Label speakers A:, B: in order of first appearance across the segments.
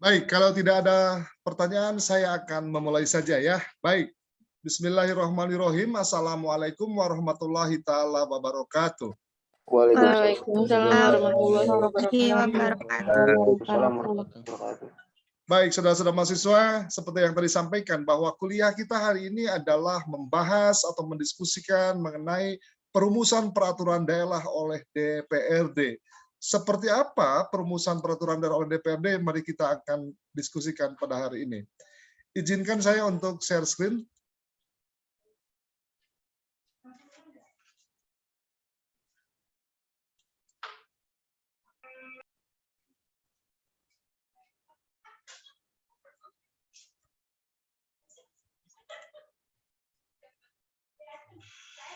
A: Baik, kalau tidak ada pertanyaan, saya akan memulai saja ya. Baik, Bismillahirrahmanirrahim. Assalamualaikum warahmatullahi taala wabarakatuh.
B: Waalaikumsalam
C: warahmatullahi wabarakatuh.
B: wabarakatuh.
A: Baik, saudara-saudara mahasiswa, seperti yang tadi sampaikan bahwa kuliah kita hari ini adalah membahas atau mendiskusikan mengenai perumusan peraturan daerah oleh DPRD. Seperti apa perumusan peraturan daerah oleh DPRD? Mari kita akan diskusikan pada hari ini. Izinkan saya untuk share screen.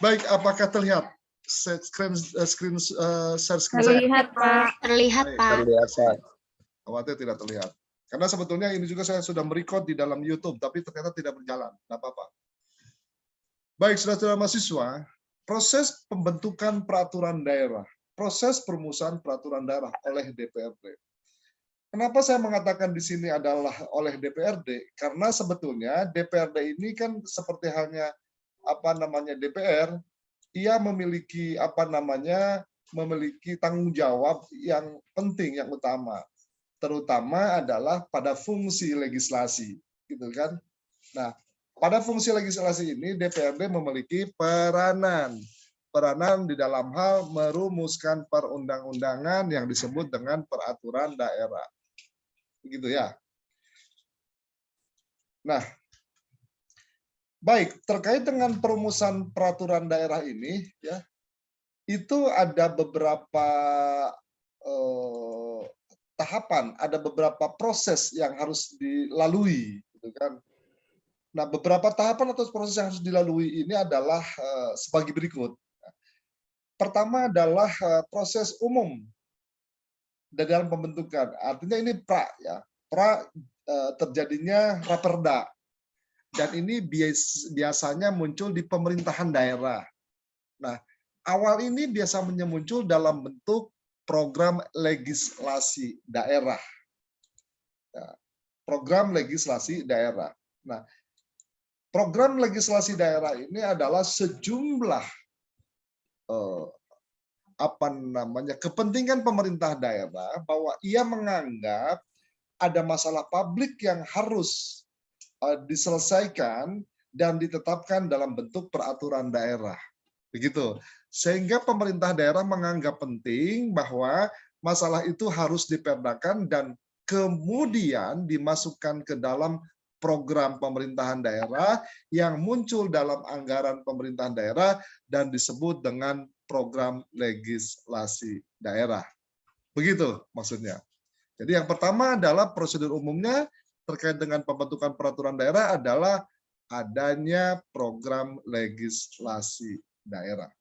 A: Baik, apakah terlihat share screen saya?
C: Terlihat, Pak.
D: Terlihat, Pak.
A: Khawatir tidak terlihat. Karena sebetulnya ini juga saya sudah merecord di dalam YouTube, tapi ternyata tidak berjalan. Tidak apa-apa. Baik, saudara-saudara mahasiswa, proses pembentukan peraturan daerah, proses perumusan peraturan daerah oleh DPRD. Kenapa saya mengatakan di sini adalah oleh DPRD? Karena sebetulnya DPRD ini kan seperti halnya DPR, ia memiliki memiliki tanggung jawab yang penting, yang utama, terutama adalah pada fungsi legislasi, gitu kan? Nah, pada fungsi legislasi ini DPRD memiliki peranan di dalam hal merumuskan perundang-undangan yang disebut dengan peraturan daerah, begitu ya. Nah, baik, terkait dengan perumusan peraturan daerah ini, ya, itu ada beberapa tahapan, ada beberapa proses yang harus dilalui, gitu kan. Nah, beberapa tahapan atau proses yang harus dilalui ini adalah sebagai berikut. Pertama adalah proses umum dalam pembentukan. Artinya ini ya, terjadinya raperda. Dan ini biasanya muncul di pemerintahan daerah. Nah, awal ini biasanya muncul dalam bentuk program legislasi daerah. Program legislasi daerah. Nah, program legislasi daerah ini adalah sejumlah kepentingan pemerintah daerah bahwa ia menganggap ada masalah publik yang harus diselesaikan dan ditetapkan dalam bentuk peraturan daerah. Begitu. Sehingga pemerintah daerah menganggap penting bahwa masalah itu harus diperdakan dan kemudian dimasukkan ke dalam program pemerintahan daerah yang muncul dalam anggaran pemerintahan daerah dan disebut dengan program legislasi daerah. Begitu maksudnya. Jadi yang pertama adalah prosedur umumnya terkait dengan pembentukan peraturan daerah adalah adanya program legislasi daerah.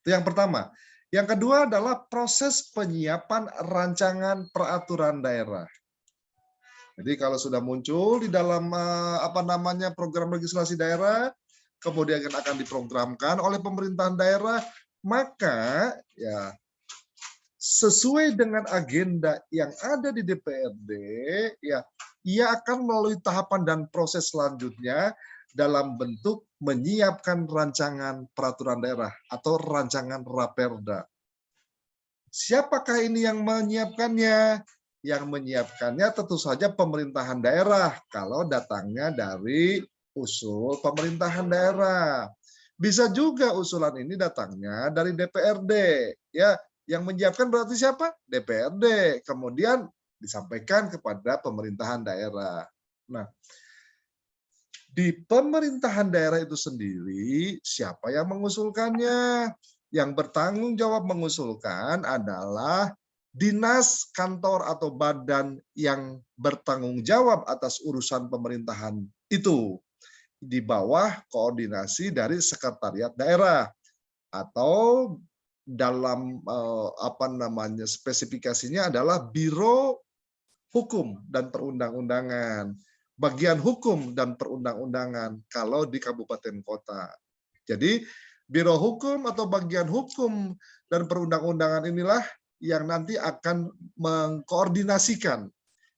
A: Itu yang pertama. Yang kedua adalah proses penyiapan rancangan peraturan daerah. Jadi kalau sudah muncul di dalam program legislasi daerah, kemudian akan diprogramkan oleh pemerintahan daerah, maka ya sesuai dengan agenda yang ada di DPRD, ya, ia akan melalui tahapan dan proses selanjutnya dalam bentuk menyiapkan rancangan peraturan daerah atau rancangan raperda. Siapakah ini yang menyiapkannya? Yang menyiapkannya tentu saja pemerintahan daerah kalau datangnya dari usul pemerintahan daerah. Bisa juga usulan ini datangnya dari DPRD, ya. Yang menyiapkan berarti siapa? DPRD. Kemudian disampaikan kepada pemerintahan daerah. Nah, di pemerintahan daerah itu sendiri, siapa yang mengusulkannya? Yang bertanggung jawab mengusulkan adalah dinas, kantor, atau badan yang bertanggung jawab atas urusan pemerintahan itu. Di bawah koordinasi dari sekretariat daerah. Atau dalam spesifikasinya adalah Biro Hukum dan Perundang-undangan, bagian hukum dan perundang-undangan kalau di kabupaten kota. Jadi Biro Hukum atau bagian hukum dan perundang-undangan inilah yang nanti akan mengkoordinasikan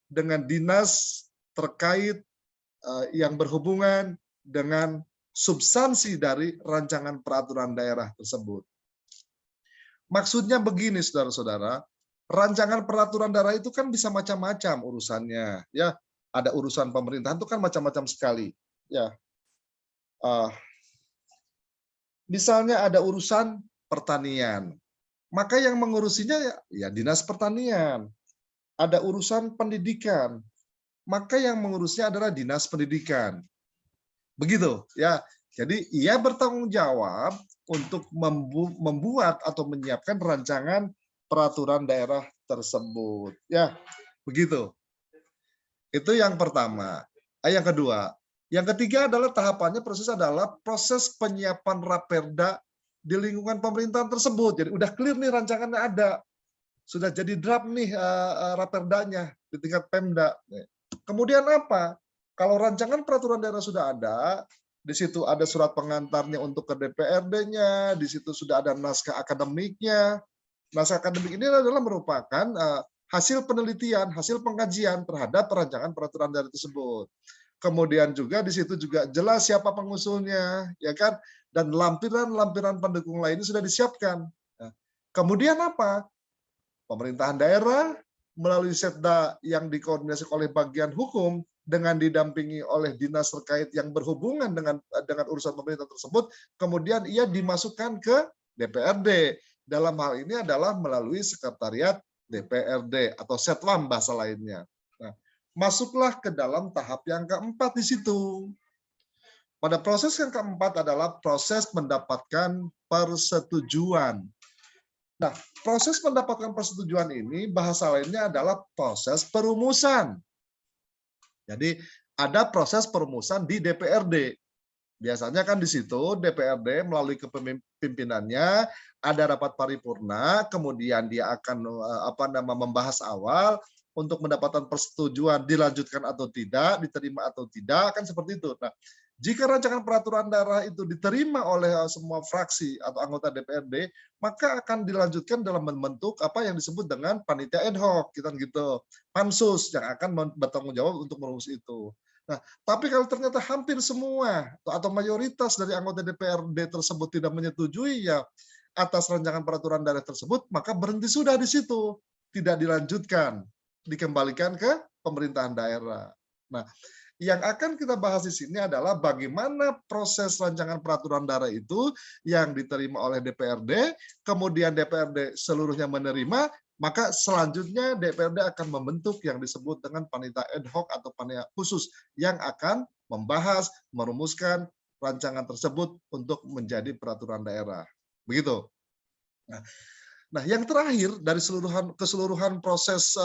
A: dengan dinas terkait yang berhubungan dengan substansi dari rancangan peraturan daerah tersebut. Maksudnya begini, saudara-saudara, rancangan peraturan daerah itu kan bisa macam-macam urusannya, ya. Ada urusan pemerintahan itu kan macam-macam sekali, ya. Misalnya ada urusan pertanian, maka yang mengurusinya ya dinas pertanian. Ada urusan pendidikan, maka yang mengurusnya adalah dinas pendidikan. Begitu, ya. Jadi ia bertanggung jawab untuk membuat atau menyiapkan rancangan peraturan daerah tersebut, ya. Begitu. Itu yang pertama. Yang kedua, yang ketiga adalah tahapannya proses penyiapan raperda di lingkungan pemerintahan tersebut. Jadi udah clear nih rancangannya ada. Sudah jadi draft nih raperdanya di tingkat Pemda. Kemudian apa? Kalau rancangan peraturan daerah sudah ada, di situ ada surat pengantarnya untuk ke DPRD-nya, di situ sudah ada naskah akademiknya. Naskah akademik ini adalah merupakan hasil penelitian, hasil pengkajian terhadap rancangan peraturan daerah tersebut. Kemudian juga di situ juga jelas siapa pengusulnya, ya kan? Dan lampiran-lampiran pendukung lainnya sudah disiapkan. Nah, kemudian apa? Pemerintahan daerah melalui Setda yang dikoordinasikan oleh bagian hukum dengan didampingi oleh dinas terkait yang berhubungan dengan urusan pemerintah tersebut, kemudian ia dimasukkan ke DPRD. Dalam hal ini adalah melalui sekretariat DPRD atau Setwam bahasa lainnya. Nah, masuklah ke dalam tahap yang keempat di situ. Pada proses yang keempat adalah proses mendapatkan persetujuan. Nah, proses mendapatkan persetujuan ini bahasa lainnya adalah proses perumusan. Jadi ada proses perumusan di DPRD. Biasanya kan di situ DPRD melalui kepemimpinannya ada rapat paripurna, kemudian dia akan membahas awal untuk mendapatkan persetujuan dilanjutkan atau tidak, diterima atau tidak, kan seperti itu. Nah, jika rancangan peraturan daerah itu diterima oleh semua fraksi atau anggota DPRD, maka akan dilanjutkan dalam bentuk apa yang disebut dengan panitia ad hoc, gitu. Pansus yang akan bertanggung jawab untuk merumus itu. Nah, tapi kalau ternyata hampir semua atau mayoritas dari anggota DPRD tersebut tidak menyetujui ya atas rancangan peraturan daerah tersebut, maka berhenti sudah di situ, tidak dilanjutkan, dikembalikan ke pemerintahan daerah. Nah, yang akan kita bahas di sini adalah bagaimana proses rancangan peraturan daerah itu yang diterima oleh DPRD, kemudian DPRD seluruhnya menerima, maka selanjutnya DPRD akan membentuk yang disebut dengan panitia ad hoc atau panitia khusus yang akan membahas, merumuskan rancangan tersebut untuk menjadi peraturan daerah. Begitu. Nah, yang terakhir dari keseluruhan proses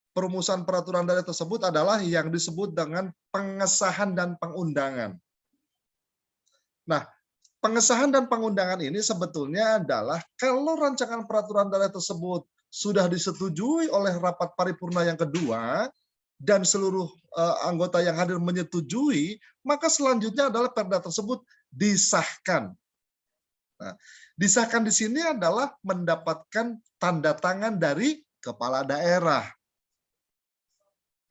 A: perumusan peraturan daerah tersebut adalah yang disebut dengan pengesahan dan pengundangan. Nah, pengesahan dan pengundangan ini sebetulnya adalah kalau rancangan peraturan daerah tersebut sudah disetujui oleh rapat paripurna yang kedua dan seluruh anggota yang hadir menyetujui, maka selanjutnya adalah perda tersebut disahkan. Nah, disahkan di sini adalah mendapatkan tanda tangan dari kepala daerah.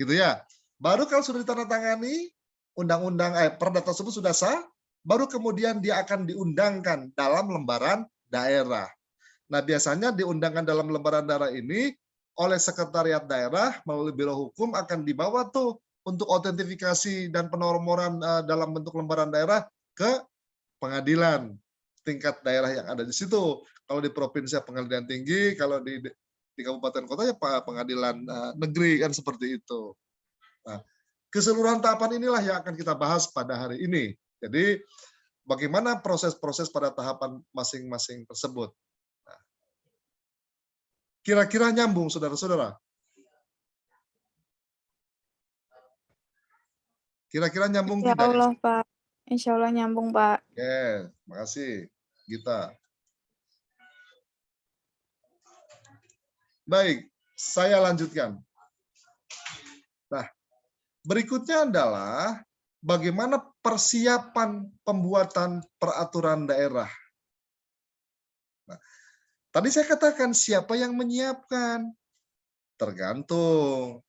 A: Gitu ya. Baru kalau sudah ditandatangani undang-undang perda tersebut sudah sah, baru kemudian dia akan diundangkan dalam lembaran daerah. Nah, biasanya diundangkan dalam lembaran daerah ini oleh sekretariat daerah melalui biro hukum akan dibawa tuh untuk autentifikasi dan penomoran dalam bentuk lembaran daerah ke pengadilan tingkat daerah yang ada di situ. Kalau di provinsi pengadilan tinggi, kalau di kabupaten kota ya pengadilan negeri, kan seperti itu. Nah, keseluruhan tahapan inilah yang akan kita bahas pada hari ini. Jadi bagaimana proses-proses pada tahapan masing-masing tersebut. Nah, kira-kira nyambung, saudara-saudara? Kira-kira nyambung
C: Insya
A: tidak?
C: Allah, Pak. Insya Allah nyambung, Pak.
A: Oke, makasih, Gita. Baik, saya lanjutkan. Nah, berikutnya adalah bagaimana persiapan pembuatan peraturan daerah. Nah, tadi saya katakan siapa yang menyiapkan? Tergantung.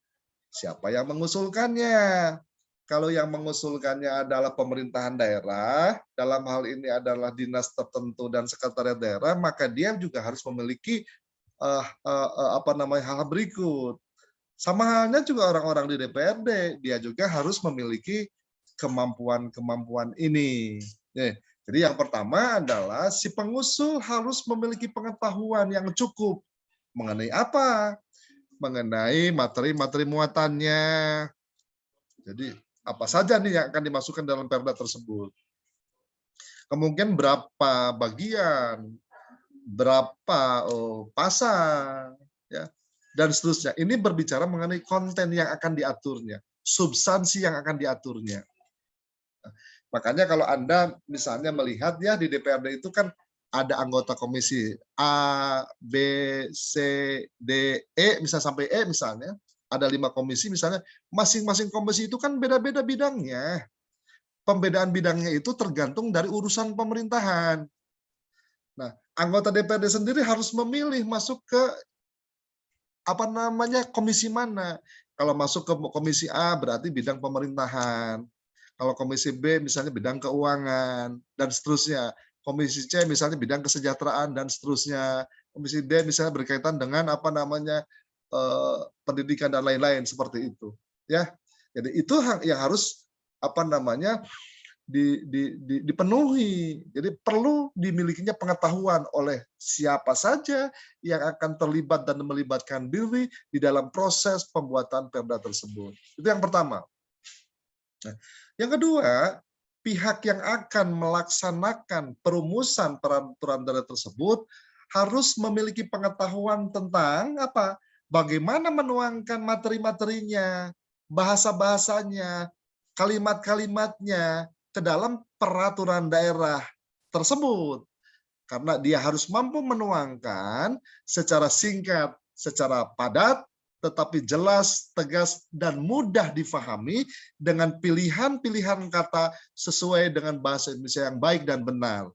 A: siapa yang mengusulkannya. Kalau yang mengusulkannya adalah pemerintahan daerah, dalam hal ini adalah dinas tertentu dan sekretariat daerah, maka dia juga harus memiliki hal berikut. Sama halnya juga orang-orang di DPRD, dia juga harus memiliki kemampuan-kemampuan ini. Jadi yang pertama adalah si pengusul harus memiliki pengetahuan yang cukup mengenai apa? Mengenai materi-materi muatannya. Jadi apa saja nih yang akan dimasukkan dalam perda tersebut. Kemudian berapa bagian, berapa pasal, ya, dan seterusnya. Ini berbicara mengenai konten yang akan diaturnya, substansi yang akan diaturnya. Makanya kalau Anda misalnya melihat ya di DPRD itu kan ada anggota komisi A, B, C, D, E, misalnya sampai E misalnya, ada 5 komisi misalnya, masing-masing komisi itu kan beda-beda bidangnya. Pembedaan bidangnya itu tergantung dari urusan pemerintahan. Nah, anggota DPRD sendiri harus memilih masuk ke komisi mana. Kalau masuk ke komisi A berarti bidang pemerintahan. Kalau komisi B misalnya bidang keuangan dan seterusnya. Komisi C misalnya bidang kesejahteraan dan seterusnya. Komisi D misalnya berkaitan dengan pendidikan dan lain-lain seperti itu. Ya, jadi itu yang harus dipenuhi. Jadi perlu dimilikinya pengetahuan oleh siapa saja yang akan terlibat dan melibatkan diri di dalam proses pembuatan perda tersebut. Itu yang pertama. Nah, yang kedua, pihak yang akan melaksanakan perumusan peraturan daerah tersebut harus memiliki pengetahuan tentang apa? Bagaimana menuangkan materi-materinya, bahasa-bahasanya, kalimat-kalimatnya ke dalam peraturan daerah tersebut. Karena dia harus mampu menuangkan secara singkat, secara padat, tetapi jelas, tegas, dan mudah difahami dengan pilihan-pilihan kata sesuai dengan bahasa Indonesia yang baik dan benar.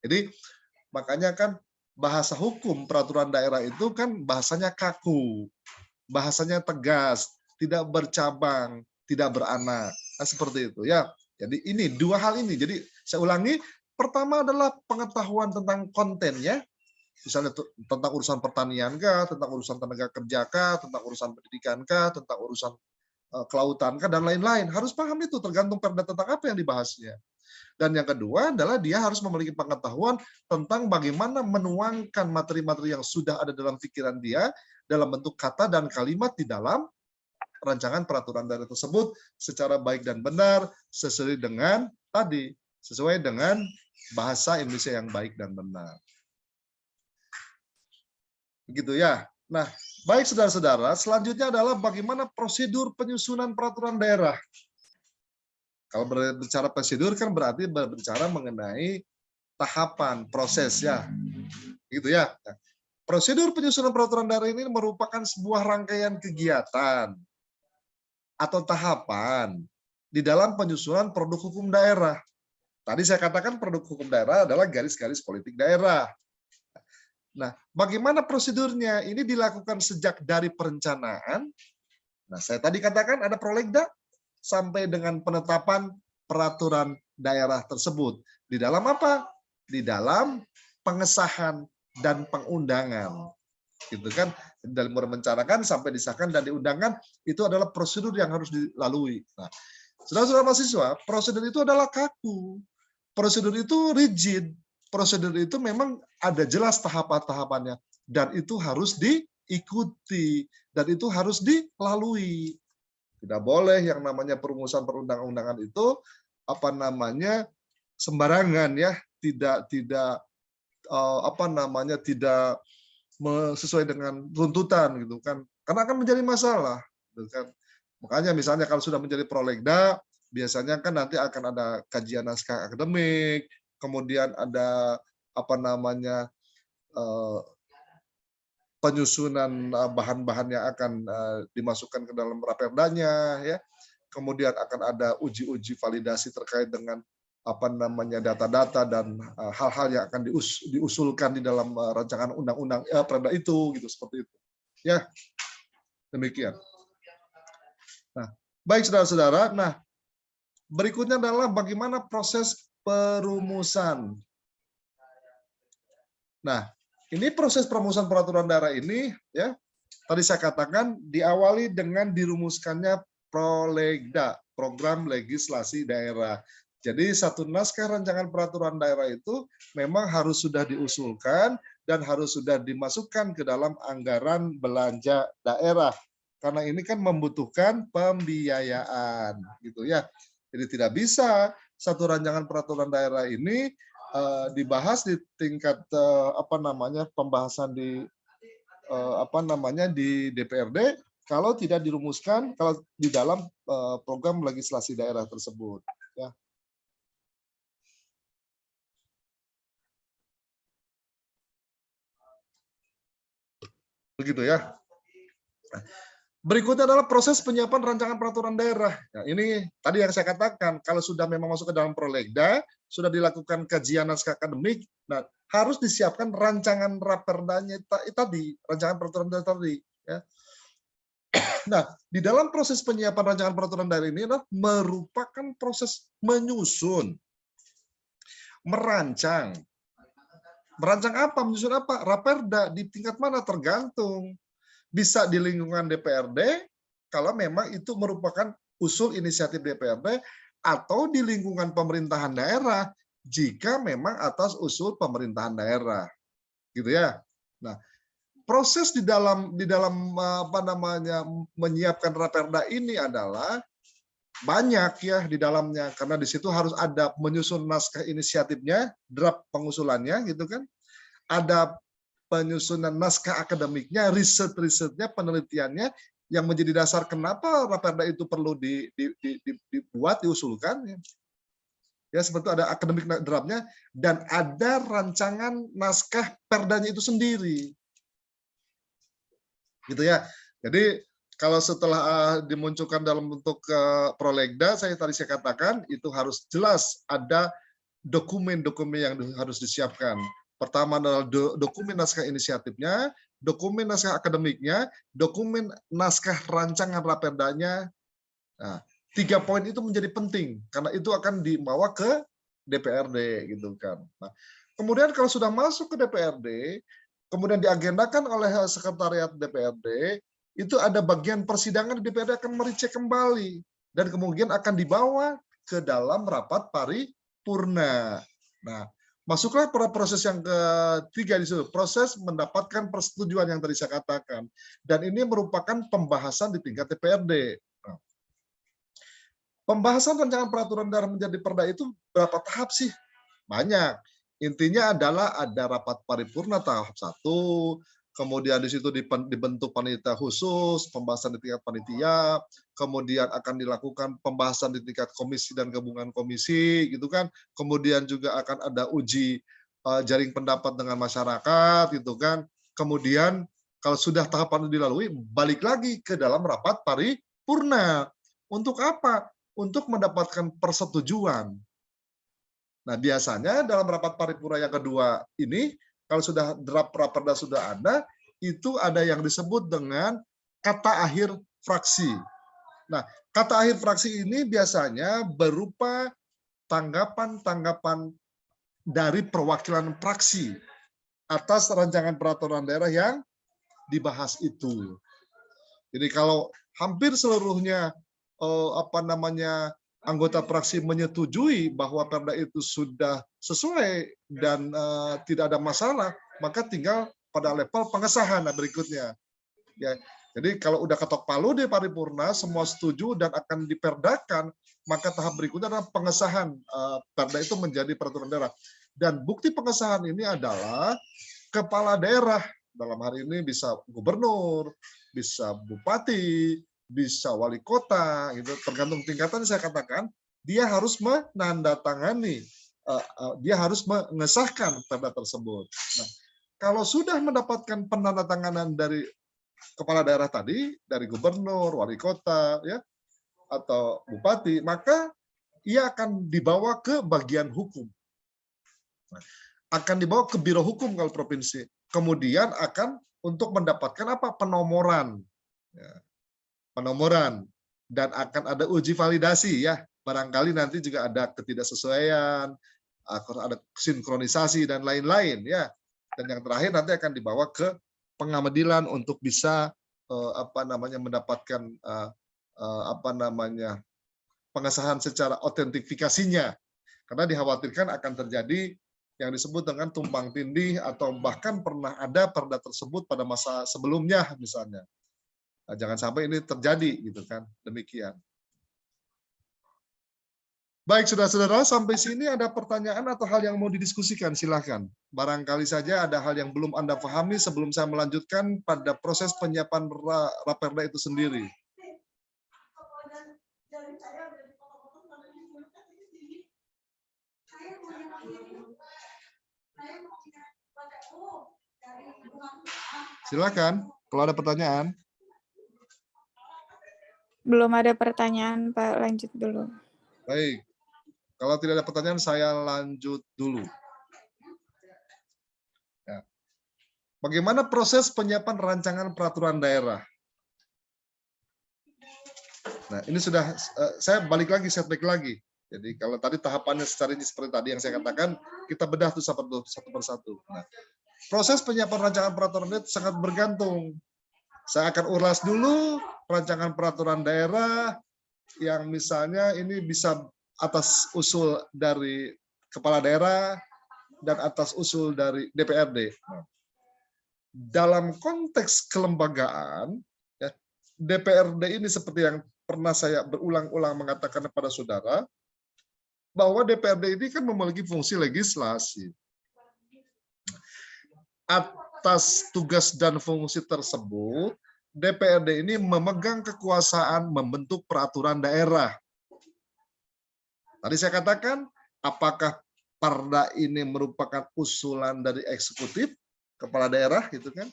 A: Jadi makanya kan bahasa hukum peraturan daerah itu kan bahasanya kaku, bahasanya tegas, tidak bercabang, tidak beranak. Nah, seperti itu ya. Jadi ini dua hal ini. Jadi saya ulangi, pertama adalah pengetahuan tentang kontennya, misalnya tentang urusan pertanian kah, tentang urusan tenaga kerja kah, tentang urusan pendidikan kah, tentang urusan kelautan kah, dan lain-lain. Harus paham itu, tergantung perda tentang apa yang dibahasnya. Dan yang kedua adalah dia harus memiliki pengetahuan tentang bagaimana menuangkan materi-materi yang sudah ada dalam pikiran dia dalam bentuk kata dan kalimat di dalam rancangan peraturan daerah tersebut secara baik dan benar sesuai dengan bahasa Indonesia yang baik dan benar. Begitu ya. Nah, baik saudara-saudara, selanjutnya adalah bagaimana prosedur penyusunan peraturan daerah. Kalau berbicara prosedur kan berarti berbicara mengenai tahapan, proses ya. Gitu ya. Nah, prosedur penyusunan peraturan daerah ini merupakan sebuah rangkaian kegiatan atau tahapan di dalam penyusunan produk hukum daerah. Tadi saya katakan produk hukum daerah adalah garis-garis politik daerah. Nah, bagaimana prosedurnya? Ini dilakukan sejak dari perencanaan. Nah, saya tadi katakan ada prolegda sampai dengan penetapan peraturan daerah tersebut. Di dalam apa? Di dalam pengesahan dan pengundangan. Gitu kan? Dari merencanakan sampai disahkan dan diundangkan, itu adalah prosedur yang harus dilalui. Nah, saudara-saudara mahasiswa, prosedur itu adalah kaku. Prosedur itu rigid. Prosedur itu memang ada jelas tahapan-tahapannya dan itu harus diikuti dan itu harus dilalui. Tidak boleh yang namanya perumusan perundang-undangan itu sembarangan ya, tidak sesuai dengan tuntutan gitu kan. Karena akan menjadi masalah gitu kan. Makanya misalnya kalau sudah menjadi prolegda, biasanya kan nanti akan ada kajian naskah akademik, kemudian ada penyusunan bahan-bahan yang akan dimasukkan ke dalam raperdanya, ya. Kemudian akan ada uji-uji validasi terkait dengan data-data dan hal-hal yang akan diusulkan di dalam rancangan undang-undang perda itu, gitu seperti itu. Ya, demikian. Nah, baik saudara-saudara. Nah, berikutnya adalah bagaimana proses perumusan. Nah, ini proses perumusan peraturan daerah ini, ya, tadi saya katakan diawali dengan dirumuskannya Prolegda, Program Legislasi Daerah. Jadi satu naskah rancangan peraturan daerah itu memang harus sudah diusulkan dan harus sudah dimasukkan ke dalam anggaran belanja daerah. Karena ini kan membutuhkan pembiayaan, gitu ya. Jadi tidak bisa satu rancangan peraturan daerah ini dibahas di tingkat pembahasan di di DPRD kalau tidak dirumuskan kalau di dalam program legislasi daerah tersebut, ya. Begitu ya. Berikutnya adalah proses penyiapan rancangan peraturan daerah. Nah, ini tadi yang saya katakan, kalau sudah memang masuk ke dalam prolegda, sudah dilakukan kajian naskah akademik, nah harus disiapkan rancangan raperdanya tadi, rancangan peraturan daerah tadi. Ya. Nah, di dalam proses penyiapan rancangan peraturan daerah ini adalah merupakan proses menyusun, merancang. Merancang apa? Menyusun apa? Raperda di tingkat mana? Tergantung. Bisa di lingkungan DPRD, kalau memang itu merupakan usul inisiatif DPRD, atau di lingkungan pemerintahan daerah, jika memang atas usul pemerintahan daerah. Gitu ya. Nah, proses di dalam menyiapkan raperda ini adalah banyak ya di dalamnya, karena di situ harus ada menyusun naskah inisiatifnya, draft pengusulannya gitu kan. Ada penyusunan naskah akademiknya, riset-risetnya, penelitiannya yang menjadi dasar kenapa raperda itu perlu dibuat, diusulkan. Ya, seperti ada akademik draftnya dan ada rancangan naskah perdanya itu sendiri. Gitu ya. Jadi kalau setelah dimunculkan dalam bentuk prolegda, saya katakan itu harus jelas ada dokumen-dokumen yang harus disiapkan. Pertama adalah dokumen naskah inisiatifnya, dokumen naskah akademiknya, dokumen naskah rancangan raperdanya. Nah, 3 poin itu menjadi penting karena itu akan dibawa ke DPRD gitu kan. Nah, kemudian kalau sudah masuk ke DPRD, kemudian diagendakan oleh sekretariat DPRD, itu ada bagian persidangan di DPRD akan mericek kembali dan kemudian akan dibawa ke dalam rapat paripurna. Nah, masuklah pada proses yang ketiga di situ, proses mendapatkan persetujuan yang tadi saya katakan. Dan ini merupakan pembahasan di tingkat DPRD. Nah, pembahasan rancangan peraturan daerah menjadi perda itu berapa tahap sih? Banyak. Intinya adalah ada rapat paripurna tahap 1, kemudian di situ dibentuk panitia khusus, pembahasan di tingkat panitia, kemudian akan dilakukan pembahasan di tingkat komisi dan gabungan komisi, gitu kan. Kemudian juga akan ada uji jaring pendapat dengan masyarakat, gitu kan. Kemudian kalau sudah tahapan itu dilalui, balik lagi ke dalam rapat paripurna. Untuk apa? Untuk mendapatkan persetujuan. Nah, biasanya dalam rapat paripurna yang kedua ini, kalau sudah draft raperda sudah ada, itu ada yang disebut dengan kata akhir fraksi. Nah, kata akhir fraksi ini biasanya berupa tanggapan-tanggapan dari perwakilan fraksi atas rancangan peraturan daerah yang dibahas itu. Jadi kalau hampir seluruhnya anggota fraksi menyetujui bahwa perda itu sudah sesuai dan tidak ada masalah, maka tinggal pada level pengesahan berikutnya. Ya, jadi kalau udah ketok palu di paripurna, semua setuju dan akan diperdakan, maka tahap berikutnya adalah pengesahan perda itu menjadi peraturan daerah. Dan bukti pengesahan ini adalah kepala daerah, dalam hari ini bisa gubernur, bisa bupati, bisa wali kota, gitu. Tergantung tingkatan saya katakan, dia harus menandatangani, dia harus mengesahkan perda tersebut. Nah, kalau sudah mendapatkan penandatanganan dari kepala daerah tadi, dari gubernur, wali kota, ya, atau bupati, maka ia akan dibawa ke bagian hukum. Nah, akan dibawa ke biro hukum kalau provinsi. Kemudian akan untuk mendapatkan apa? Penomoran. Ya. Penomoran. dan akan ada uji validasi ya. Barangkali nanti juga ada ketidaksesuaian, ada sinkronisasi dan lain-lain ya. Dan yang terakhir nanti akan dibawa ke pengadilan untuk bisa mendapatkan pengesahan secara autentifikasinya. Karena dikhawatirkan akan terjadi yang disebut dengan tumpang tindih atau bahkan pernah ada perda tersebut pada masa sebelumnya misalnya. Nah, jangan sampai ini terjadi gitu kan. Demikian. Baik, saudara-saudara, sampai sini ada pertanyaan atau hal yang mau didiskusikan, silakan. Barangkali saja ada hal yang belum Anda pahami sebelum saya melanjutkan pada proses penyiapan Raperda itu sendiri. Silakan, kalau ada pertanyaan.
C: Belum ada pertanyaan, Pak. Lanjut dulu.
A: Baik. Kalau tidak ada pertanyaan, saya lanjut dulu. Ya. Bagaimana proses penyiapan rancangan peraturan daerah? Nah, ini sudah, saya balik lagi, setback lagi. Jadi kalau tadi tahapannya secara ini seperti tadi yang saya katakan, kita bedah tuh satu persatu. Nah, proses penyiapan rancangan peraturan daerah sangat bergantung. Saya akan ulas dulu rancangan peraturan daerah yang misalnya ini bisa atas usul dari kepala daerah dan atas usul dari DPRD. Nah, dalam konteks kelembagaan, ya, DPRD ini seperti yang pernah saya berulang-ulang mengatakan kepada saudara, bahwa DPRD ini kan memiliki fungsi legislasi. Atas tugas dan fungsi tersebut, DPRD ini memegang kekuasaan membentuk peraturan daerah. Tadi saya katakan, apakah perda ini merupakan usulan dari eksekutif, kepala daerah, gitu kan?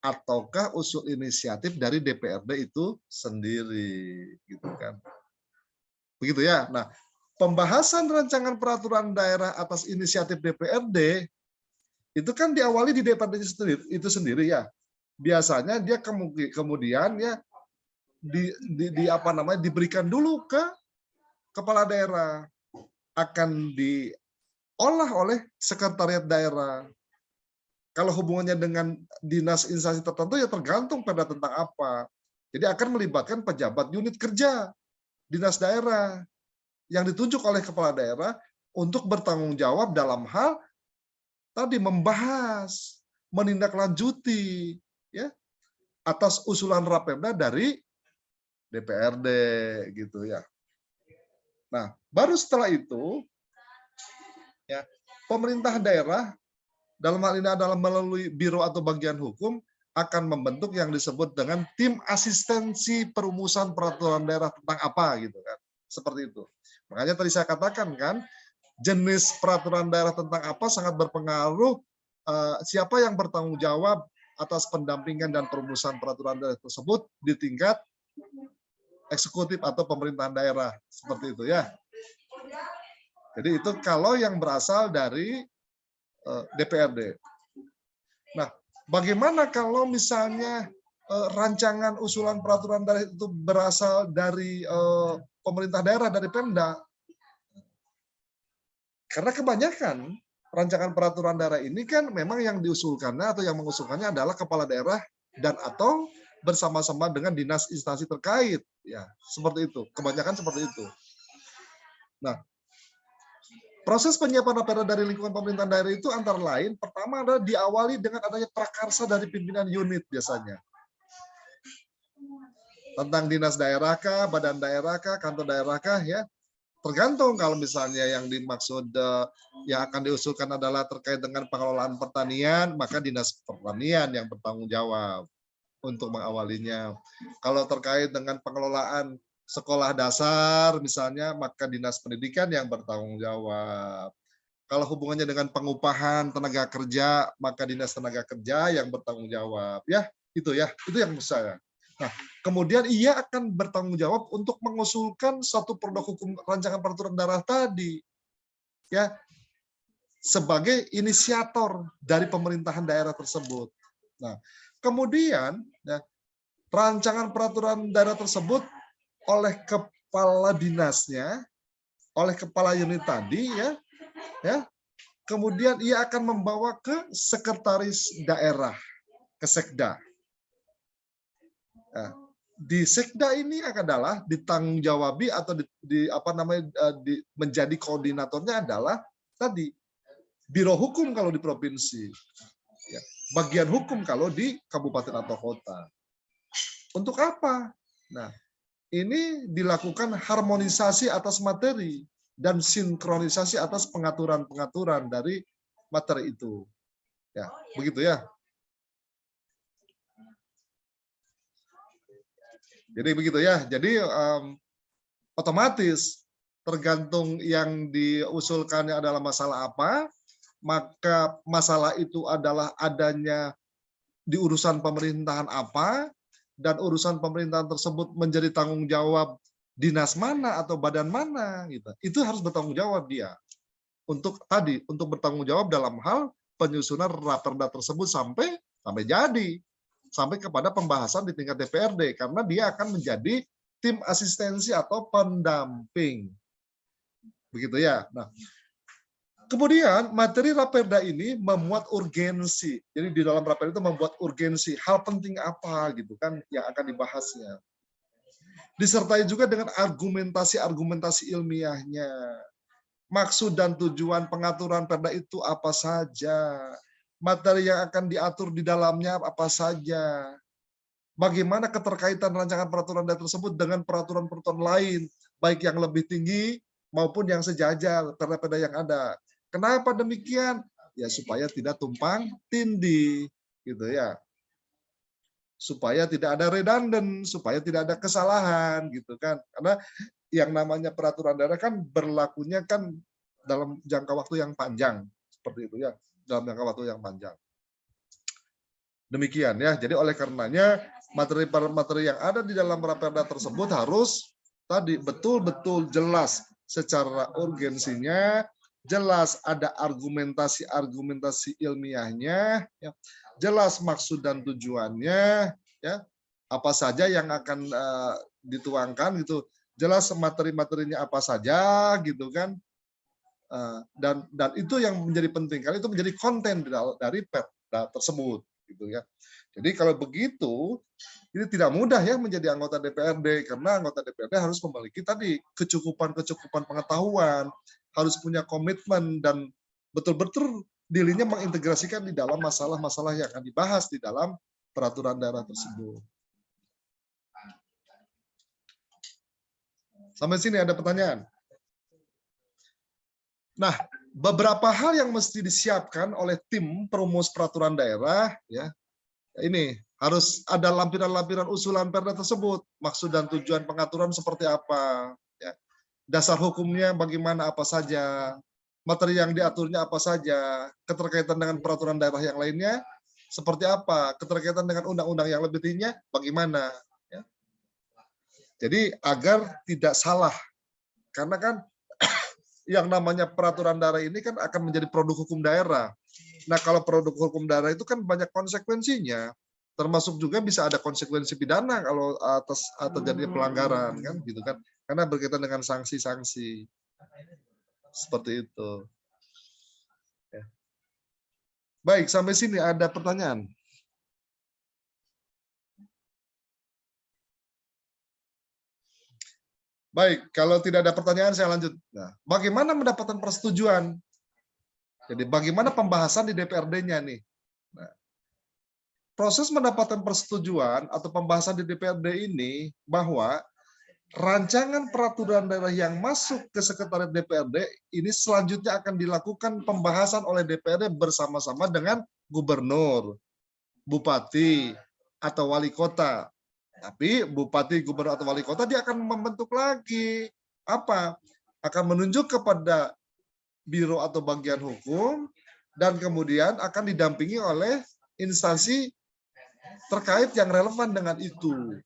A: Ataukah usul inisiatif dari DPRD itu sendiri, gitu kan? Begitu ya. Nah, pembahasan rancangan peraturan daerah atas inisiatif DPRD itu kan diawali di DPRD itu sendiri ya. Biasanya dia kemudian ya diberikan dulu ke kepala daerah, akan diolah oleh sekretariat daerah. Kalau hubungannya dengan dinas instansi tertentu ya tergantung perda tentang apa. Jadi akan melibatkan pejabat unit kerja dinas daerah yang ditunjuk oleh kepala daerah untuk bertanggung jawab dalam hal tadi membahas, menindaklanjuti ya atas usulan Raperda dari DPRD gitu ya. Nah, baru setelah itu, ya, pemerintah daerah, dalam hal ini adalah melalui biro atau bagian hukum, akan membentuk yang disebut dengan tim asistensi perumusan peraturan daerah tentang apa, gitu kan. Seperti itu. Makanya tadi saya katakan kan, jenis peraturan daerah tentang apa sangat berpengaruh siapa yang bertanggung jawab atas pendampingan dan perumusan peraturan daerah tersebut di tingkat eksekutif atau pemerintahan daerah, seperti itu ya. Jadi itu kalau yang berasal dari DPRD. Nah, bagaimana kalau misalnya rancangan usulan peraturan daerah itu berasal dari pemerintah daerah, dari Pemda? Karena kebanyakan rancangan peraturan daerah ini kan memang yang diusulkannya atau yang mengusulkannya adalah kepala daerah dan atau bersama-sama dengan dinas instansi terkait, ya seperti itu. Kebanyakan seperti itu. Nah, proses penyiapan Raperda dari lingkungan pemerintahan daerah itu antara lain pertama adalah diawali dengan adanya prakarsa dari pimpinan unit biasanya. Tentang dinas daerah kah, badan daerah kah, kantor daerah kah, ya. Tergantung kalau misalnya yang dimaksud yang akan diusulkan adalah terkait dengan pengelolaan pertanian, maka dinas pertanian yang bertanggung jawab untuk mengawalinya. Kalau terkait dengan pengelolaan sekolah dasar misalnya, maka dinas pendidikan yang bertanggung jawab. Kalau hubungannya dengan pengupahan tenaga kerja, maka dinas tenaga kerja yang bertanggung jawab. Ya, itu yang maksud saya. Nah, kemudian ia akan bertanggung jawab untuk mengusulkan satu produk hukum rancangan peraturan daerah tadi, ya, sebagai inisiator dari pemerintahan daerah tersebut. Nah, kemudian ya, rancangan peraturan daerah tersebut oleh kepala dinasnya, oleh kepala unit tadi ya. Kemudian ia akan membawa ke sekretaris daerah, ke sekda. Nah, di sekda ini adalah ditanggung-jawabi atau menjadi koordinatornya adalah tadi biro hukum kalau di provinsi, ya, bagian hukum kalau di kabupaten atau kota. Untuk apa? Nah, ini dilakukan harmonisasi atas materi dan sinkronisasi atas pengaturan-pengaturan dari materi itu. Ya, begitu ya. Jadi begitu ya. Jadi otomatis tergantung yang diusulkannya adalah masalah apa, maka masalah itu adalah adanya di urusan pemerintahan apa, dan urusan pemerintahan tersebut menjadi tanggung jawab dinas mana atau badan mana, gitu. Itu harus bertanggung jawab dia untuk bertanggung jawab dalam hal penyusunan raperda tersebut sampai jadi, sampai kepada pembahasan di tingkat DPRD, karena dia akan menjadi tim asistensi atau pendamping, begitu ya. Nah, kemudian materi raperda ini memuat urgensi. Jadi di dalam raperda itu membuat urgensi, hal penting apa gitu kan yang akan dibahasnya. Disertai juga dengan argumentasi ilmiahnya. Maksud dan tujuan pengaturan perda itu apa saja? Materi yang akan diatur di dalamnya apa saja? Bagaimana keterkaitan rancangan peraturan daerah tersebut dengan peraturan-peraturan lain, baik yang lebih tinggi maupun yang sejajar perda-perda yang ada. Kenapa demikian? Ya supaya tidak tumpang tindih, gitu ya. Supaya tidak ada redundant, supaya tidak ada kesalahan, gitu kan. Karena yang namanya peraturan daerah kan berlakunya kan dalam jangka waktu yang panjang, seperti itu ya, dalam jangka waktu yang panjang. Demikian ya. Jadi oleh karenanya materi-materi yang ada di dalam raperda tersebut harus tadi betul-betul jelas secara urgensinya, jelas ada argumentasi ilmiahnya, ya, jelas maksud dan tujuannya, ya, apa saja yang akan dituangkan gitu, jelas materi-materinya apa saja gitu kan, dan itu yang menjadi penting karena itu menjadi konten dari perda tersebut gitu ya. Jadi kalau begitu ini tidak mudah ya menjadi anggota DPRD karena anggota DPRD harus memiliki tadi kecukupan pengetahuan, harus punya komitmen dan betul-betul dirinya mengintegrasikan di dalam masalah-masalah yang akan dibahas di dalam peraturan daerah tersebut. Sampai sini ada pertanyaan? Nah, beberapa hal yang mesti disiapkan oleh tim perumus peraturan daerah ya. Ini harus ada lampiran-lampiran usulan perda tersebut, maksud dan tujuan pengaturan seperti apa, ya. Dasar hukumnya bagaimana apa saja, materi yang diaturnya apa saja, keterkaitan dengan peraturan daerah yang lainnya seperti apa, keterkaitan dengan undang-undang yang lebih tingginya bagaimana. Ya. Jadi agar tidak salah, karena kan yang namanya peraturan daerah ini kan akan menjadi produk hukum daerah. Nah, kalau produk hukum daerah itu kan banyak konsekuensinya, termasuk juga bisa ada konsekuensi pidana kalau atas terjadi pelanggaran kan, gitu kan? Karena berkaitan dengan sanksi-sanksi seperti itu. Ya. Baik, sampai sini ada pertanyaan. Baik, kalau tidak ada pertanyaan saya lanjut. Nah, bagaimana mendapatkan persetujuan? Jadi bagaimana pembahasan di DPRD-nya nih? Nah, proses mendapatkan persetujuan atau pembahasan di DPRD ini bahwa rancangan peraturan daerah yang masuk ke sekretariat DPRD ini selanjutnya akan dilakukan pembahasan oleh DPRD bersama-sama dengan gubernur, bupati, atau wali kota. Tapi bupati, gubernur, atau wali kota dia akan membentuk lagi apa? Akan menunjuk kepada biro atau bagian hukum dan kemudian akan didampingi oleh instansi terkait yang relevan dengan itu.